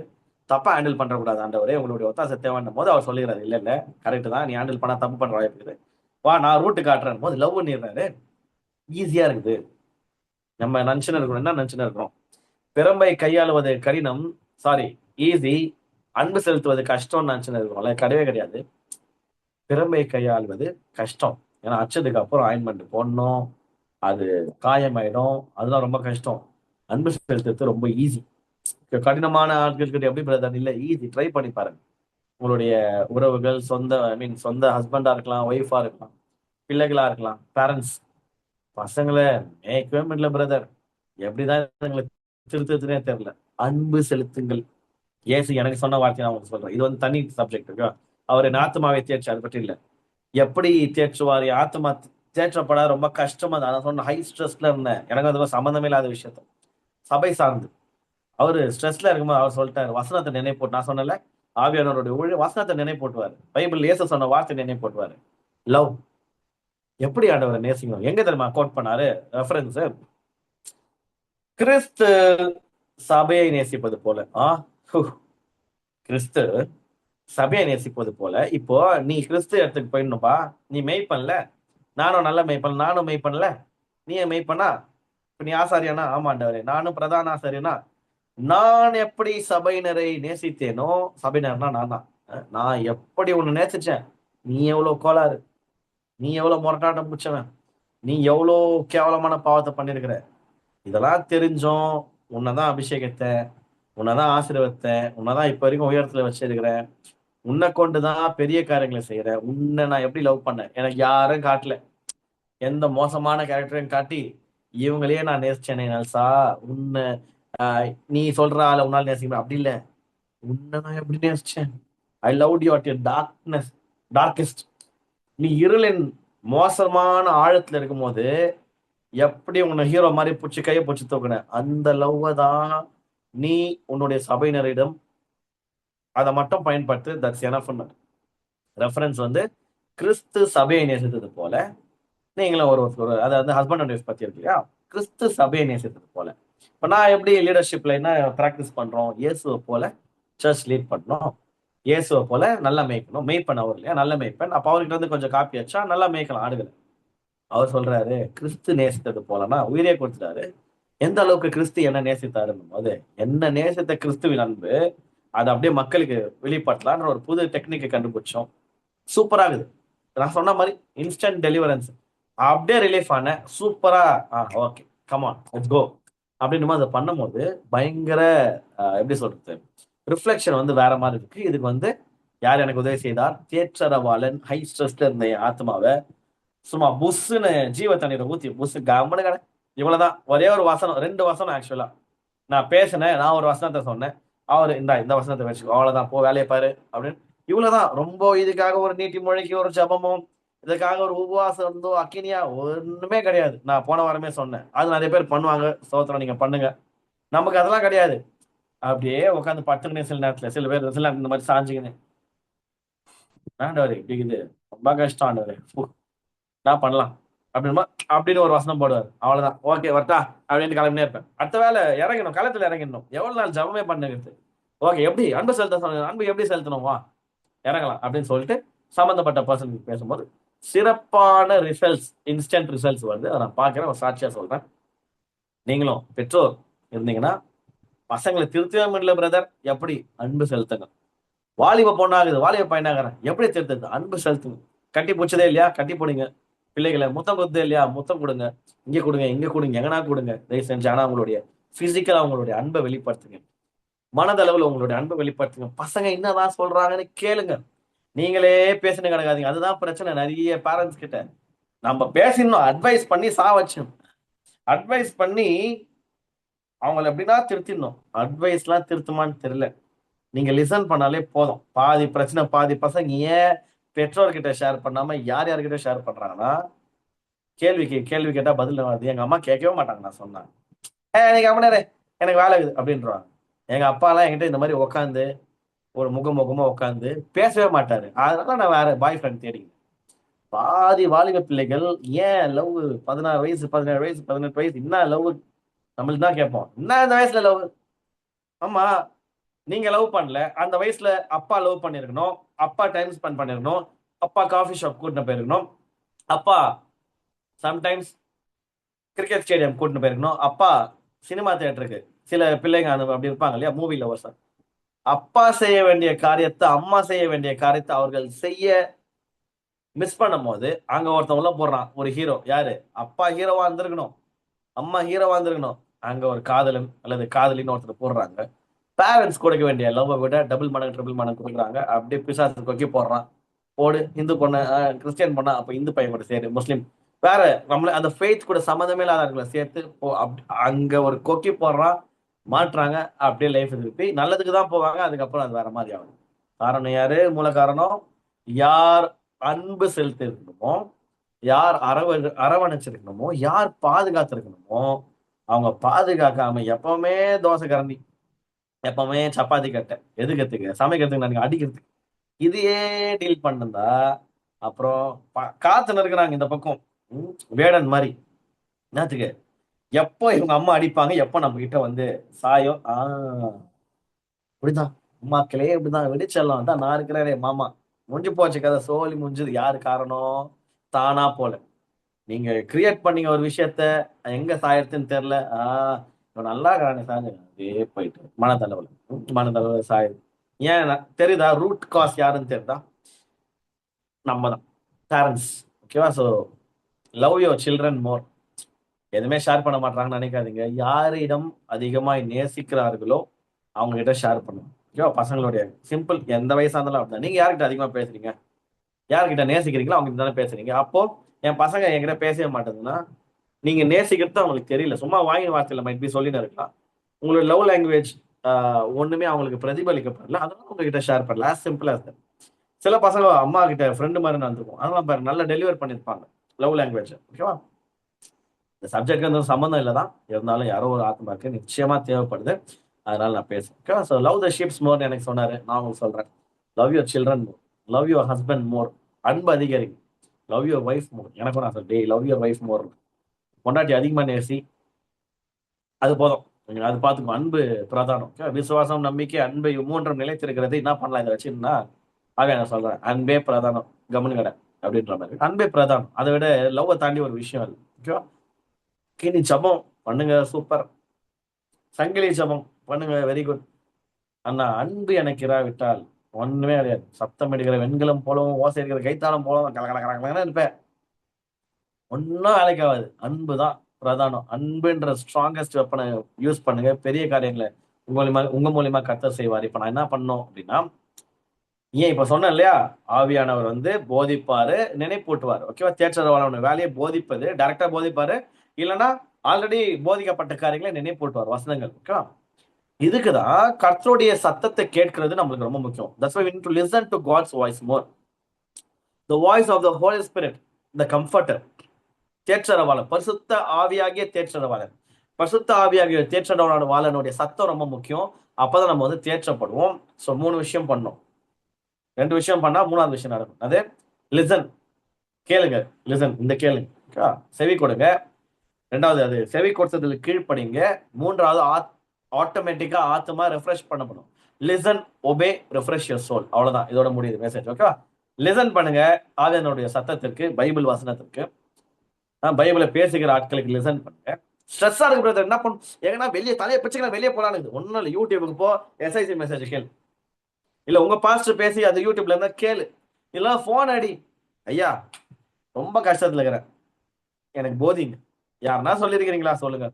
தப்பா ஹேண்டில் பண்ற கூடாது ஆண்டவரே, உங்களுடைய ஒத்தாசை தேவைன்னும் போது அவர் சொல்லிடுறாரு, இல்ல இல்ல கரெக்ட் தான், நீ ஹேண்டில் பண்ணா தப்பு பண்ற வாய்ப்பு இருக்குது, வா நான் ரூட்டு காட்டுறேன் போது லவ் பண்ணிடுறாரு. ஈஸியா இருக்குது. நம்ம நினைச்சுன்னு இருக்கணும், என்ன நினைச்சுன்னு இருக்கிறோம், பிறம்பை கையாளுவது கடினம், சாரி ஈஸி, அன்பு செலுத்துவது கஷ்டம்னு நினைச்சுன்னு இருக்கிறோம்ல, கிடையவே கிடையாது. பிறம்பை கையாளுவது கஷ்டம். ஏன்னா அச்சதுக்கு அப்புறம் ஆயின்மெண்ட் போடணும், அது காயமாயிடும், அதெல்லாம் ரொம்ப கஷ்டம். அன்பு செலுத்துறது ரொம்ப ஈஸி. கடினமான ஆட்கள் கிட்ட எப்படி பிரதர், இல்ல ஈஸி, ட்ரை பண்ணி பாருங்க. உங்களுடைய உறவுகள், சொந்த ஐ மீன் சொந்த ஹஸ்பண்டா இருக்கலாம், ஒய்ஃபா இருக்கலாம், பிள்ளைகளா இருக்கலாம், பேரண்ட்ஸ், பசங்களை மேய்க்கவே முடியல பிரதர், எப்படிதான் எங்களை திருத்தத்துனே தெரியல. அன்பு செலுத்துங்கள். ஏசு எனக்கு சொன்ன வார்த்தையை நான் உங்களுக்கு சொல்றேன், இது வந்து தனி சப்ஜெக்ட் இருக்கு. அவர் என் ஆத்மாவை தேய்ச்சி, அதை பற்றி இல்ல, எப்படி தேற்றுவார் ஆத்மா தேற்றப்பட ரொம்ப கஷ்டமா தான். நான் சொன்ன ஹை ஸ்ட்ரெஸ்ல இருந்தேன், எனக்கு அது சம்பந்தமே இல்லாத விஷயத்த சபை சார்ந்து அவரு ஸ்ட்ரெஸ்ல இருக்கும்போது அவர் சொல்லிட்டாரு, வசனத்தை நினைவு போட்டு, நான் சொன்னல ஆவியானவருடைய ஊழிய வசனத்தை நினைவு போட்டுவாரு, பைபிள் இயேசு சொன்ன வார்த்தை நினைவு போட்டுவாரு. லவ் எப்படி ஆண்டவரை நேசிக்கணும் எங்க தெரியுமா கோட் பண்ணாரு ரெஃபரன்ஸ், கிறிஸ்து சபையை நேசிப்பது போல. கிறிஸ்து சபையை நேசிப்பது போல. இப்போ நீ கிறிஸ்து இடத்துக்கு போயிடணும்பா, நீ மெய்ப்பன்ல, நானும் நல்ல மெய்ப்பன், நானும் மெய்ப்பன்ல, நீ மெய்ப்பனா, இப்ப நீ ஆசாரியானா, ஆமாண்டவரே நானும் பிரதான ஆசாரியனா, நான் எப்படி சபையினரை நேசித்தேனோ, சபையினர்னா நான் தான், நான் எப்படி உன்னை நேசிச்சேன், நீ எவ்வளவு கோளாறு, நீ எவ்வளவு முரட்டாட்டம் பிடிச்சவன், நீ எவ்வளோ கேவலமான பாவத்தை பண்ணிருக்கிற, இதெல்லாம் தெரிஞ்சும் உன்னைதான் அபிஷேகத்தை, உன்னைதான் ஆசீர்வதித்தேன், உன்னைதான் இப்ப வரைக்கும் உயரத்துல வச்சிருக்கிறேன், உன்னை கொண்டுதான் பெரிய காரியங்களை செய்யறேன், உன்னை நான் எப்படி லவ் பண்ணேன் எனக்கு யாரும் காட்டல, எந்த மோசமான கேரக்டரையும் காட்டி இவங்களையே நான் நேசிச்சேனே நல்சா, உன்னை நீ சொல்ற ஆள உன்னால நேசிக்கணும் அப்படி இல்ல, உன்னை நான் எப்படி நேசிச்சேன், I love you at your darkness, darkest. நீ இருளின் மோசமான ஆழத்துல இருக்கும் போது எப்படி உன்னை ஹீரோ மாதிரி பிடிச்சி கையை பிடிச்சி தூக்குன, அந்த லவ்வை தான் நீ உன்னுடைய சபையினரிடம் அதை மட்டும் பயன்படுத்து, தட்ஸ் எனஃப். ரெஃபரன்ஸ் வந்து கிறிஸ்து சபையை நேசித்தது போல நீங்களும் ஒரு அதாவது ஹஸ்பண்ட் அண்ட் ஒய்ஃப் பத்தி இருக்கு இல்லையா, கிறிஸ்து சபையை நேசித்தது போல. இப்ப நான் எப்படி லீடர்ஷிப்ல என்ன பிராக்டிஸ் பண்றோம், இயேசுவை போல சர்ச் லீட் பண்ணணும், இயேசுவை போல நல்லா மேய்க்கணும், மேய்ப்பன் அவர் இல்லையா, நல்ல மேய்ப்பன். அப்ப அவர்கிட்ட வந்து கொஞ்சம் காப்பி வச்சா நல்லா மேய்க்கலாம் ஆடுகளை. அவர் சொல்றாரு கிறிஸ்து நேசித்தது போலனா உயிரே கொடுத்துட்டாரு. எந்த அளவுக்கு கிறிஸ்து என்ன நேசித்தாருன்னும் போது, என்ன நேசித்த கிறிஸ்துவின் அன்பு அதை அப்படியே மக்களுக்கு வெளிப்படுத்தலான்ற ஒரு புது டெக்னிக்கை கண்டுபிடிச்சோம். சூப்பரா இருக்குது. நான் சொன்ன மாதிரி இன்ஸ்டன்ட் டெலிவரன்ஸ், அப்படியே ரிலீஃப் ஆன சூப்பரா, ஓகே கமான் லெட்ஸ் கோ அப்படின்னு அதை பண்ணும்போது பயங்கர எப்படி சொல்றது, ரிஃப்ளெக்ஷன் வந்து வேற மாதிரி இருக்கு. இதுக்கு வந்து யார் எனக்கு உதவி செய்தார், தேற்றரவாளன் ஹை ஸ்ட்ரெஸ்ல இருந்த என் ஆத்மாவை சும்மா புஷ்ன்னு ஜீவ தண்ணீரை ஊத்தி புஷ் கம்மனு கடை. இவ்வளவுதான், ஒரே ஒரு வசனம், ரெண்டு வசனம் ஆக்சுவலா நான் பேசினேன், நான் ஒரு வசனத்தை சொன்னேன், அவர் இந்த வசனத்தை வச்சுக்கோ, அவ்வளவுதான், போ வேலையை பாரு அப்படின்னு. இவ்வளவுதான். ரொம்ப இதுக்காக ஒரு நீட்டி மொழிக்கு ஒரு ஜபமும், இதுக்காக ஒரு உபவாசம் இருந்தோ அக்கினியா ஒண்ணுமே கிடையாது. நான் போன வாரமே சொன்னேன், அது நிறைய பேர் பண்ணுவாங்க, சோத்திரம் நீங்க பண்ணுங்க, நமக்கு அதெல்லாம் கிடையாது. அப்படியே உட்காந்து படுத்துக்கினே சில நேரத்துல, சில பேர் சில நேரத்துல இந்த மாதிரி சாஞ்சுக்கினு, ஆண்டவரே இப்படி இது ரொம்ப கஷ்டம் ஆண்டவரே, நான் பண்ணலாம் அப்படின்னு அப்படின்னு ஒரு வசனம் போடுவார், அவ்வளவுதான், ஓகே வரட்டா அப்படின்னு கிளம்பினே இருப்பேன். அடுத்த வேலை இறங்கணும், களத்துல இறங்கணும், எவ்வளவு நாள் ஜபமே பண்ணுகிறது, ஓகே எப்படி அன்பு செலுத்த, அன்பு எப்படி செலுத்தணும், வா இறங்கலாம் அப்படின்னு சொல்லிட்டு சம்பந்தப்பட்ட பர்சன் பேசும்போது சிறப்பான ரிசல்ட்ஸ், இன்ஸ்டன்ட் ரிசல்ட்ஸ் வருது. அதை நான் பார்க்கிறேன், ஒரு சாட்சியா சொல்றேன். நீங்களும் பெற்றோர் இருந்தீங்கன்னா பசங்களை திருத்தவே முடியல பிரதர், எப்படி அன்பு செலுத்துங்க. வாலிப பொண்ணாகுது, வாலிப பையனாகிறேன், எப்படி திருத்துது, அன்பு செலுத்துங்க. கட்டி பிடிச்சதே இல்லையா, கட்டி போடுங்க. பிள்ளைகளை முத்தம் கொடுத்தே இல்லையா, முத்தம் கொடுங்க, இங்க கொடுங்க, இங்க கொடுங்க, எங்கன்னா கொடுங்க தயவு செஞ்சு. ஆனா உங்களுடைய பிசிக்கலா உங்களுடைய அன்பை வெளிப்படுத்துங்க, மனதளவுல உங்களுடைய அன்பை வெளிப்படுத்துங்க. பசங்க என்னதான் சொல்றாங்கன்னு கேளுங்க. நீங்களே பேசினு கிடக்காதீங்க. அதுதான் பிரச்சனை நிறைய பேரண்ட்ஸ் கிட்ட. நம்ம பேசிடணும், அட்வைஸ் பண்ணி வச்சிடணும். அட்வைஸ் பண்ணி அவங்கள எப்படின்னா திருத்திடணும். அட்வைஸ்லாம் திருத்துமான்னு தெரியல. நீங்க லிசன் பண்ணாலே போதும். பாதி பிரச்சனை பாதி பசங்க ஏன் பெற்றோர்கிட்ட ஷேர் பண்ணாம யார் யார்கிட்ட ஷேர் பண்றாங்கன்னா, கேள்வி கேட்டா பதில் வருது. எங்க அம்மா கேட்கவே மாட்டாங்க நான் சொன்னா. நீங்க அப்படியே எனக்கு வேலை இருக்குது அப்படின்றாங்க. எங்க அப்பா எல்லாம் என்கிட்ட இந்த மாதிரி உட்காந்து ஒரு முகமுகமா உட்காந்து பேசவே மாட்டாரு. அதனால நான் வேற பாய் ஃப்ரெண்ட் தேடிக்கிறேன். பாதி வாலிப பிள்ளைகள் ஏன் லவ் 16 வயசு 17 வயசு 18 வயசு என்ன லவ் நம்மளுக்கு தான் கேட்போம். என்ன இந்த வயசுல லவ்? ஆமா, நீங்க லவ் பண்ணல. அந்த வயசுல அப்பா லவ் பண்ணிருக்கணும். அப்பா டைம் ஸ்பெண்ட் பண்ணிருக்கணும். அப்பா காஃபி ஷாப் கூட்டிட்டு போயிருக்கணும். அப்பா சம்டைம்ஸ் கிரிக்கெட் ஸ்டேடியம் கூட்டிட்டு போயிருக்கணும். அப்பா சினிமா தியேட்டருக்கு, சில பிள்ளைங்க அந்த அப்படி இருப்பாங்க இல்லையா, மூவி லவர்ஸ். அப்பா செய்ய வேண்டிய காரியத்தை, அம்மா செய்ய வேண்டிய காரியத்தை அவர்கள் செய்ய மிஸ் பண்ணும் போது அங்க ஒருத்தவங்கள போடுறான் ஒரு ஹீரோ. யாரு? அப்பா ஹீரோவா இருந்திருக்கணும், அம்மா ஹீரோவா இருந்திருக்கணும். அங்க ஒரு காதலன் அல்லது காதலின்னு ஒருத்தர் போடுறாங்க. பேரண்ட்ஸ் கொடுக்க வேண்டிய லவ்வை விட டபுள் மடங்கு ட்ரிபிள் மடங்கு கொடுக்குறாங்க. அப்படியே பிசாசு கொக்கி போடுறான். போடு, இந்து பொண்ணு கிறிஸ்டியன் பொண்ணா அப்ப இந்து பையன் கூட சேரு, முஸ்லீம் வேற நம்மள அந்த ஃபெய்த் கூட சம்மந்தமே இல்லாத சேர்த்து அங்க ஒரு கொக்கி போடுறான், மாட்டுறாங்க. அப்படியே லைஃப் திருப்பி நல்லதுக்கு தான் போவாங்க. அதுக்கப்புறம் அது வேற மாதிரி ஆகும். காரணம் யாரு? மூல காரணம் யார் அன்பு செலுத்தி இருக்கணுமோ, யார் அரவணைச்சிருக்கணுமோ, யார் பாதுகாத்திருக்கணுமோ, அவங்க பாதுகாக்காம எப்பவுமே தோசை கரண்டி, எப்பவுமே சப்பாத்தி கட்டை எதுக்கிறதுக்கு, சமைக்கிறதுக்கு, நான் அடிக்கிறதுக்கு, இதையே டீல் பண்ணுந்தா அப்புறம் காத்துன்னு இருக்கிறாங்க இந்த பக்கம். வேடன் மாதிரி என்னத்துக்கு எப்போ இவங்க அம்மா அடிப்பாங்க, எப்போ நம்ம கிட்ட வந்து சாயம். இப்படிதான் அம்மாக்களே, இப்படிதான் வெடிச்செல்லாம் தான் நான் இருக்கிறேன் மாமா. முடிஞ்சு போச்சு கதை, சோழி முடிஞ்சது. யாரு காரணம்? தானா போல நீங்க கிரியேட் பண்ணீங்க ஒரு விஷயத்த, எங்க சாயத்துன்னு தெரியல. இவன் நல்லா இருக்கிறானே சாஞ்சு அதே போயிட்டு மனதளவுல சாயுது. ஏன் தெரியுதா? ரூட் காஸ் யாருன்னு தெரியுதா? நம்ம தான், பேரண்ட்ஸ். ஓகேவா? ஸோ லவ் யுவர் சில்ட்ரன் மோர். எதுவுமே ஷேர் பண்ண மாட்டாங்கன்னு நினைக்காதீங்க. யாரிடம் அதிகமாய் நேசிக்கிறார்களோ அவங்க கிட்ட ஷேர் பண்ணுங்க. ஓகேவா? பசங்களுடைய சிம்பிள், எந்த வயசா இருந்தாலும் அப்படிதான். நீங்க யார்கிட்ட அதிகமா பேசுறீங்க, யார்கிட்ட நேசிக்கிறீங்களோ அவங்க கிட்ட தானே பேசுறீங்க. அப்போ என் பசங்க என்கிட்ட பேசவே மாட்டேங்குதுன்னா நீங்க நேசிக்கிறது அவங்களுக்கு தெரியல. சும்மா வாங்கி வார்த்தையில மைட் பி சொல்லின்னு இருக்கலாம். உங்களோட லவ் லாங்குவேஜ் ஒண்ணுமே அவங்களுக்கு பிரதிபலிக்கப்படல. அதனால உங்ககிட்ட ஷேர் பண்ணல. As simple as that. சில பசங்க அம்மா கிட்ட ஃப்ரெண்டு மாதிரி நடந்துக்கும். அதெல்லாம் பாரு, நல்லா டெலிவர் பண்ணிருப்பாங்க லவ் லாங்குவேஜ். ஓகேவா? இந்த சப்ஜெக்ட் வந்து சம்பந்தம் இல்லதான், இருந்தாலும் யாரோ ஒரு ஆத்மாக்கு நிச்சயமா தேவைப்படுது. அதனால நான் பேசுறேன். ஓகேவா? So love the sheeps more எனக்கு சொன்னாரு, நான் உங்களுக்கு சொல்றேன். Love your children more, love your husband more. அன்பு அதிகரிக்கும். Love your wife more. எனக்கும் நான் சொல்றேன், லவ் யுவர் ஒய்ஃப் மோர். பொண்டாட்டி அதிகமா நேசி, அது போதும். அது பார்த்துக்கணும். அன்பு பிரதானம். விசுவாசம், நம்பிக்கை, அன்பு மூன்றும் நிலைத்திருக்கிறது. என்ன பண்ணலாம் இதை வச்சுன்னா? ஆக நான் சொல்றேன், அன்பே பிரதானம், கவனி கடை அப்படின்ற மாதிரி. அன்பே பிரதானம். அதை விட லவ்வை தாண்டி ஒரு விஷயம் இல்லை. ஓகேவா? கிணி ஜபம் பண்ணுங்க, சூப்பர். சங்கிலி ஜபம் பண்ணுங்க, வெரி குட். ஆனா அன்பு எனக்கு இராவிட்டால் ஒண்ணுமே கிடையாது. சத்தம் எடுக்கிற வெண்கலம் போலவும், ஓசை இருக்கிற கைத்தாளம் போலவும் கலகலகலன்னு இருப்பேன். ஒன்னும் வேலைக்கு ஆகாது. அன்பு தான் பிரதானம். அன்புன்ற ஸ்ட்ராங்கஸ்ட் வெப்பனை யூஸ் பண்ணுங்க. பெரிய காரியங்களை உங்க மூலியமா கர்த்தர் செய்வார். இப்ப நான் என்ன பண்ணோம் அப்படின்னா, ஏன் இப்ப சொன்னேன் இல்லையா, ஆவியானவர் வந்து போதிப்பாரு, நினைப்பூட்டுவார். ஓகேவா? தேற்றரவாளன் வேலையை போதிப்பது, டைரக்டா போதிப்பாரு. இல்லைன்னா ஆல்ரெடி போதிக்கப்பட்ட காரியங்களை நினைப்பூட்டுவார், வசனங்கள். ஓகேவா? இதுக்குதான் கர்த்தருடைய சத்தத்தை கேட்கிறது நம்மளுக்கு ரொம்ப முக்கியம். That's why we need to listen to God's voice more. The voice of the Holy Spirit, the comforter. தேற்றரவாளன், பரிசுத்த ஆவியாகிய தேற்றரவாளன். பரிசுத்த ஆவியாகிய தேற்றரவாளனுடைய சத்தம் ரொம்ப முக்கியம். அப்பதான் நம்ம வந்து தேற்றப்படுவோம். ஸோ 3 விஷயம் பண்ணோம். 2 விஷயம் பண்ணா 3வது விஷயம் நடக்கும். அது லிசன், கேளுங்க. லிசன், இந்த கேளுங்க, செவி கொடுங்க. 2வது அது செவி கொடுத்ததுல கீழ்ப்படிங்க. 3வது ஆட்டோமேட்டிக்கா ஆத்மா ரெஃப்ரெஷ் பண்ணப்படும். Listen, obey, refresh your soul. அவ்வளவுதான், இதோட முடியுது மெசேஜ். ஓகேவா? லிசன் பண்ணுங்க ஆவியானவருடைய சத்தத்திற்கு, பைபிள் வசனத்திற்கு. பைபிளை பேசுகிற ஆட்களுக்கு லிசன் பண்ணுங்க. ஸ்ட்ரெஸ்ஸா இருக்கு பிரதர், என்ன பண்ணும்? எங்கன்னா வெளியே தலையை பிச்சுக்கலாம், வெளியே போலான்னு. ஒன்னும் இல்லை, யூடியூபுக்கு போ, எஸ்ஐசி மெசேஜ் கேளு. இல்ல உங்க பாஸ்டர் பேசி அது யூடியூப்ல இருந்தா கேளு. இல்ல போன் அடி, ஐயா ரொம்ப கஷ்டத்துல இருக்கிறேன், எனக்கு போதிங்க. யாருன்னா சொல்லியிருக்கிறீங்களா சொல்லுங்க.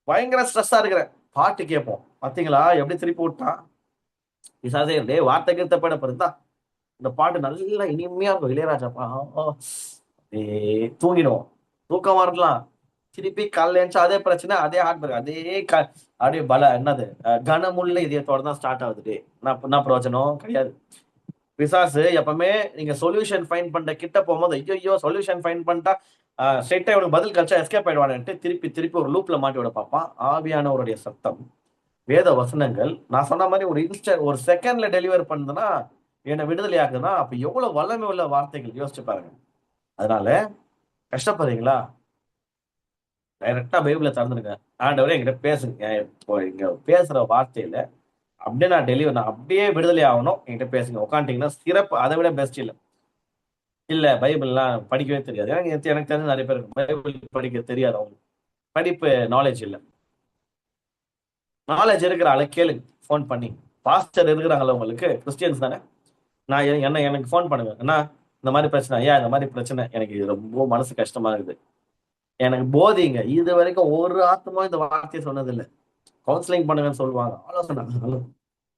பயங்கர ஸ்ட்ரெஸ்ஸா இருக்கிறேன், பாட்டு கேட்போம். பாத்தீங்களா எப்படி திருப்பி விட்டான் பிசாசே? வார்த்தை கிருத்தப்பட இருந்தா இந்த பாட்டு நல்லா இனிமையா இருக்கும். இளையராஜா தூங்கிடுவோம். தூக்கம் வரலாம். திருப்பி காலைல எழுந்துச்சு அதே பிரச்சனை, அதே ஹார்ட் பிரேக், அதே அப்படியே என்னது கனமுள்ள இதயத்தோட தான் ஸ்டார்ட் ஆகுது. என்ன பிரயோஜனம் கிடையாது. பிசாசு எப்பவுமே நீங்க சொல்யூஷன் ஃபைன் பண்ற கிட்ட போகும்போது ஐயோ சொல்யூஷன் ஃபைன் பண்ணிட்டா ஸ்ட்ரெயிட்டா இவனுக்கு பதில் கழிச்சா எஸ்கேப் ஆயிடுவான்ட்டு திருப்பி திருப்பி ஒரு லூப்ல மாட்டி விட பார்ப்பான். ஆவியானவருடைய சத்தம், வேத வசனங்கள் நான் சொன்ன மாதிரி ஒரு செகண்ட்ல டெலிவர் பண்ணுதுன்னா, என்னை விடுதலை ஆகுதுன்னா, அப்ப எவ்வளவு வல்லமை உள்ள வார்த்தைகள் யோசிச்சு பாருங்க. அதனால கஷ்டப்படுறீங்களா, டைரக்டா பைபிள திறந்துருங்க. ஆண்டவரே என்கிட்ட பேசுங்க. இப்போ இங்க பேசுற வார்த்தையில அப்படியே நான் அப்படியே விடுதலை ஆகணும், என்கிட்ட பேசுங்க. உட்காந்துட்டீங்கன்னா சிறப்பு. அதை விட பெஸ்ட் இல்ல. இல்ல பைபிள்லாம் படிக்கவே தெரியாது. எனக்கு தெரிஞ்ச நிறைய பேருக்கு பைபிள் படிக்க தெரியாது. அவங்க படிப்பு நாலேஜ் இல்ல. நாலேஜ் இருக்கிற ஆளை கேளுங்க ஃபோன் பண்ணி. பாஸ்டர் இருக்கிறாங்களா உங்களுக்கு, கிறிஸ்டியன்ஸ் தானே, நான் எனக்கு ஃபோன் பண்ணுங்க. அண்ணா இந்த மாதிரி பிரச்சனை, ஐயா இந்த மாதிரி பிரச்சனை, எனக்கு இது ரொம்ப மனசு கஷ்டமா இருக்குது, எனக்கு போதிங்க. இது வரைக்கும் ஒரு ஆத்மா இந்த வார்த்தையை சொன்னதில்லை. கவுன்சிலிங் பண்ணுங்கன்னு சொல்லுவாங்க, ஆலோசனை.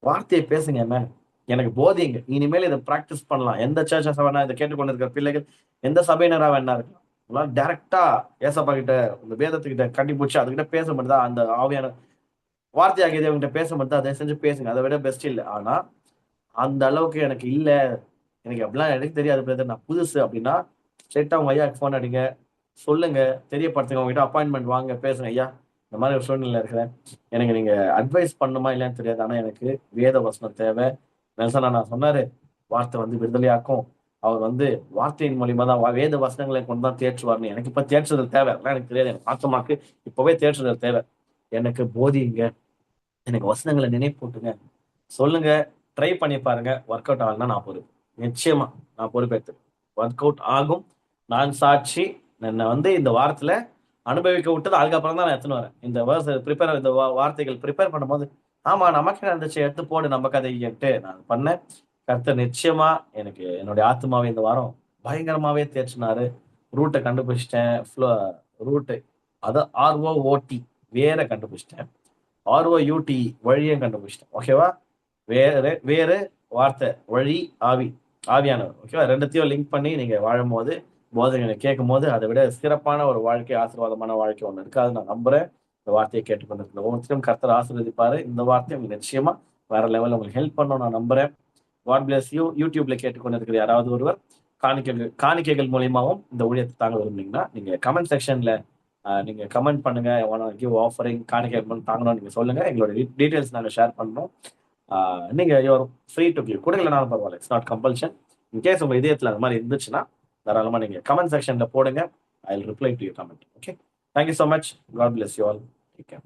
வார்த்தையை பேசுங்க மேம், எனக்கு போதிங்க. இனிமேல் இதை பிராக்டிஸ் பண்ணலாம். எந்த சர்ச்சஸ் வேணா, இதை கேட்டுக்கொண்டு இருக்கிற பிள்ளைகள் எந்த சபையினரா வேணா இருக்கலாம், உங்களால் டைரக்டா ஏசப்பா கிட்ட, இந்த வேதத்துக்கிட்ட கண்டிப்பிடிச்சு அதுகிட்ட பேச மட்டும் அந்த ஆவியான வார்த்தையாக இவங்ககிட்ட பேச மட்டும் அதை செஞ்சு பேசுங்க. அதை விட பெஸ்ட் இல்லை. ஆனா அந்த அளவுக்கு எனக்கு இல்ல, எனக்கு அப்படிலாம் எனக்கு தெரியாது பிரதர், நான் புதுசு அப்படின்னா ஸ்ட்ரெயிட்டா உங்க ஐயாக்கு ஃபோன் அடிங்க, சொல்லுங்க, தெரியப்படுத்துங்க. உங்ககிட்ட அப்பாயின்மெண்ட் வாங்க, பேசுங்க. ஐயா இந்த மாதிரி ஒரு சூழ்நிலை இருக்கிறேன், எனக்கு நீங்க அட்வைஸ் பண்ணுமா இல்லையான்னு தெரியாது, ஆனா எனக்கு வேத வசனம் தேவை. நெல்சன் நான் சொன்னாரு, வார்த்தை விடுதலையாக்கும். அவர் வார்த்தையின் மூலியமா தான் வேத வசனங்களை கொண்டு தான் தேற்றுவார்னு. எனக்கு இப்ப தேற்றுதல் தேவை, அதெல்லாம் எனக்கு தெரியாது. எனக்கு ஆத்மாக்கு இப்பவே தேற்றுதல் தேவை. எனக்கு போதிங்க, எனக்கு வசனங்களை நினைப்பூட்டுங்க, சொல்லுங்க, ட்ரை பண்ணி பாருங்க. ஒர்க் அவுட் ஆகலன்னா நான் பொறுப்பு, நிச்சயமா நான் பொறுப்பேற்று. ஒர்க் அவுட் ஆகும். நான் சாட்சி. என்னை இந்த வாரத்துல அனுபவிக்க விட்டது அதுக்கப்புறம் தான் நான் எடுத்துன்னு வரேன். இந்த இந்த வார்த்தைகள் ப்ரிப்பேர் பண்ணும்போது ஆமா நமக்கு நடந்துச்சு, எடுத்து போடு நம்ம கதைட்டு நான் பண்ணேன். கர்த்தர் நிச்சயமா எனக்கு என்னுடைய ஆத்மாவை இந்த வாரம் பயங்கரமாவே தேய்ச்சினாரு. ரூட்டை கண்டுபிடிச்சிட்டேன். ரூட்டு அது ROOT வேற கண்டுபிடிச்சிட்டேன். ROUT வழியும் கண்டுபிடிச்சிட்டேன். ஓகேவா? வேறு வார்த்தை, வழி, ஆவி, ஆவியானவர். ஓகேவா? ரெண்டுத்தையும் லிங்க் பண்ணி நீங்க வாழும் போது, போதனைகளை கேட்கும் போது, அதை விட சிறப்பான ஒரு வாழ்க்கை, ஆசீர்வாதமான வாழ்க்கை ஒண்ணு இருக்கு. அது நான் நம்புறேன். இந்த வார்த்தையை கேட்டுக்கொண்டிருக்கிற ஒவ்வொருத்தரும் கர்த்தர் ஆசீர்வதிப்பாரு. இந்த வார்த்தை உங்களுக்கு நிச்சயமா வேற லெவலில் உங்களுக்கு ஹெல்ப் பண்ணணும் நான் நம்புறேன். God bless you. யூடியூப்ல கேட்டுக்கொண்டிருக்கிற யாராவது ஒருவர் காணிக்கைகள் மூலியமாவும் இந்த ஊழியத்தை தாங்க விரும்புனீங்கன்னா நீங்க கமெண்ட் செக்ஷன்ல நீங்க கமெண்ட் பண்ணுங்க. கிவ் ஆஃபரிங் காணிக்கைகள் தாங்கணும் நீங்க சொல்லுங்க. எங்களோட டீடைல்ஸ் நாங்க ஷேர் பண்ணோம். நீங்க யூஆர் ஃப்ரீ டு கிவ். கொடுக்கலனாலும் பரவாயில்ல, இட்ஸ் நாட் கம்பல்ஷன். இன்கேஸ் உங்க இதயத்துல அந்த மாதிரி இருந்துச்சுன்னா தாராளமா நீங்க கமெண்ட் செக்ஷன்ல போடுங்க. I will reply to your comment. Okay, thank you so much. God bless you all. Take care.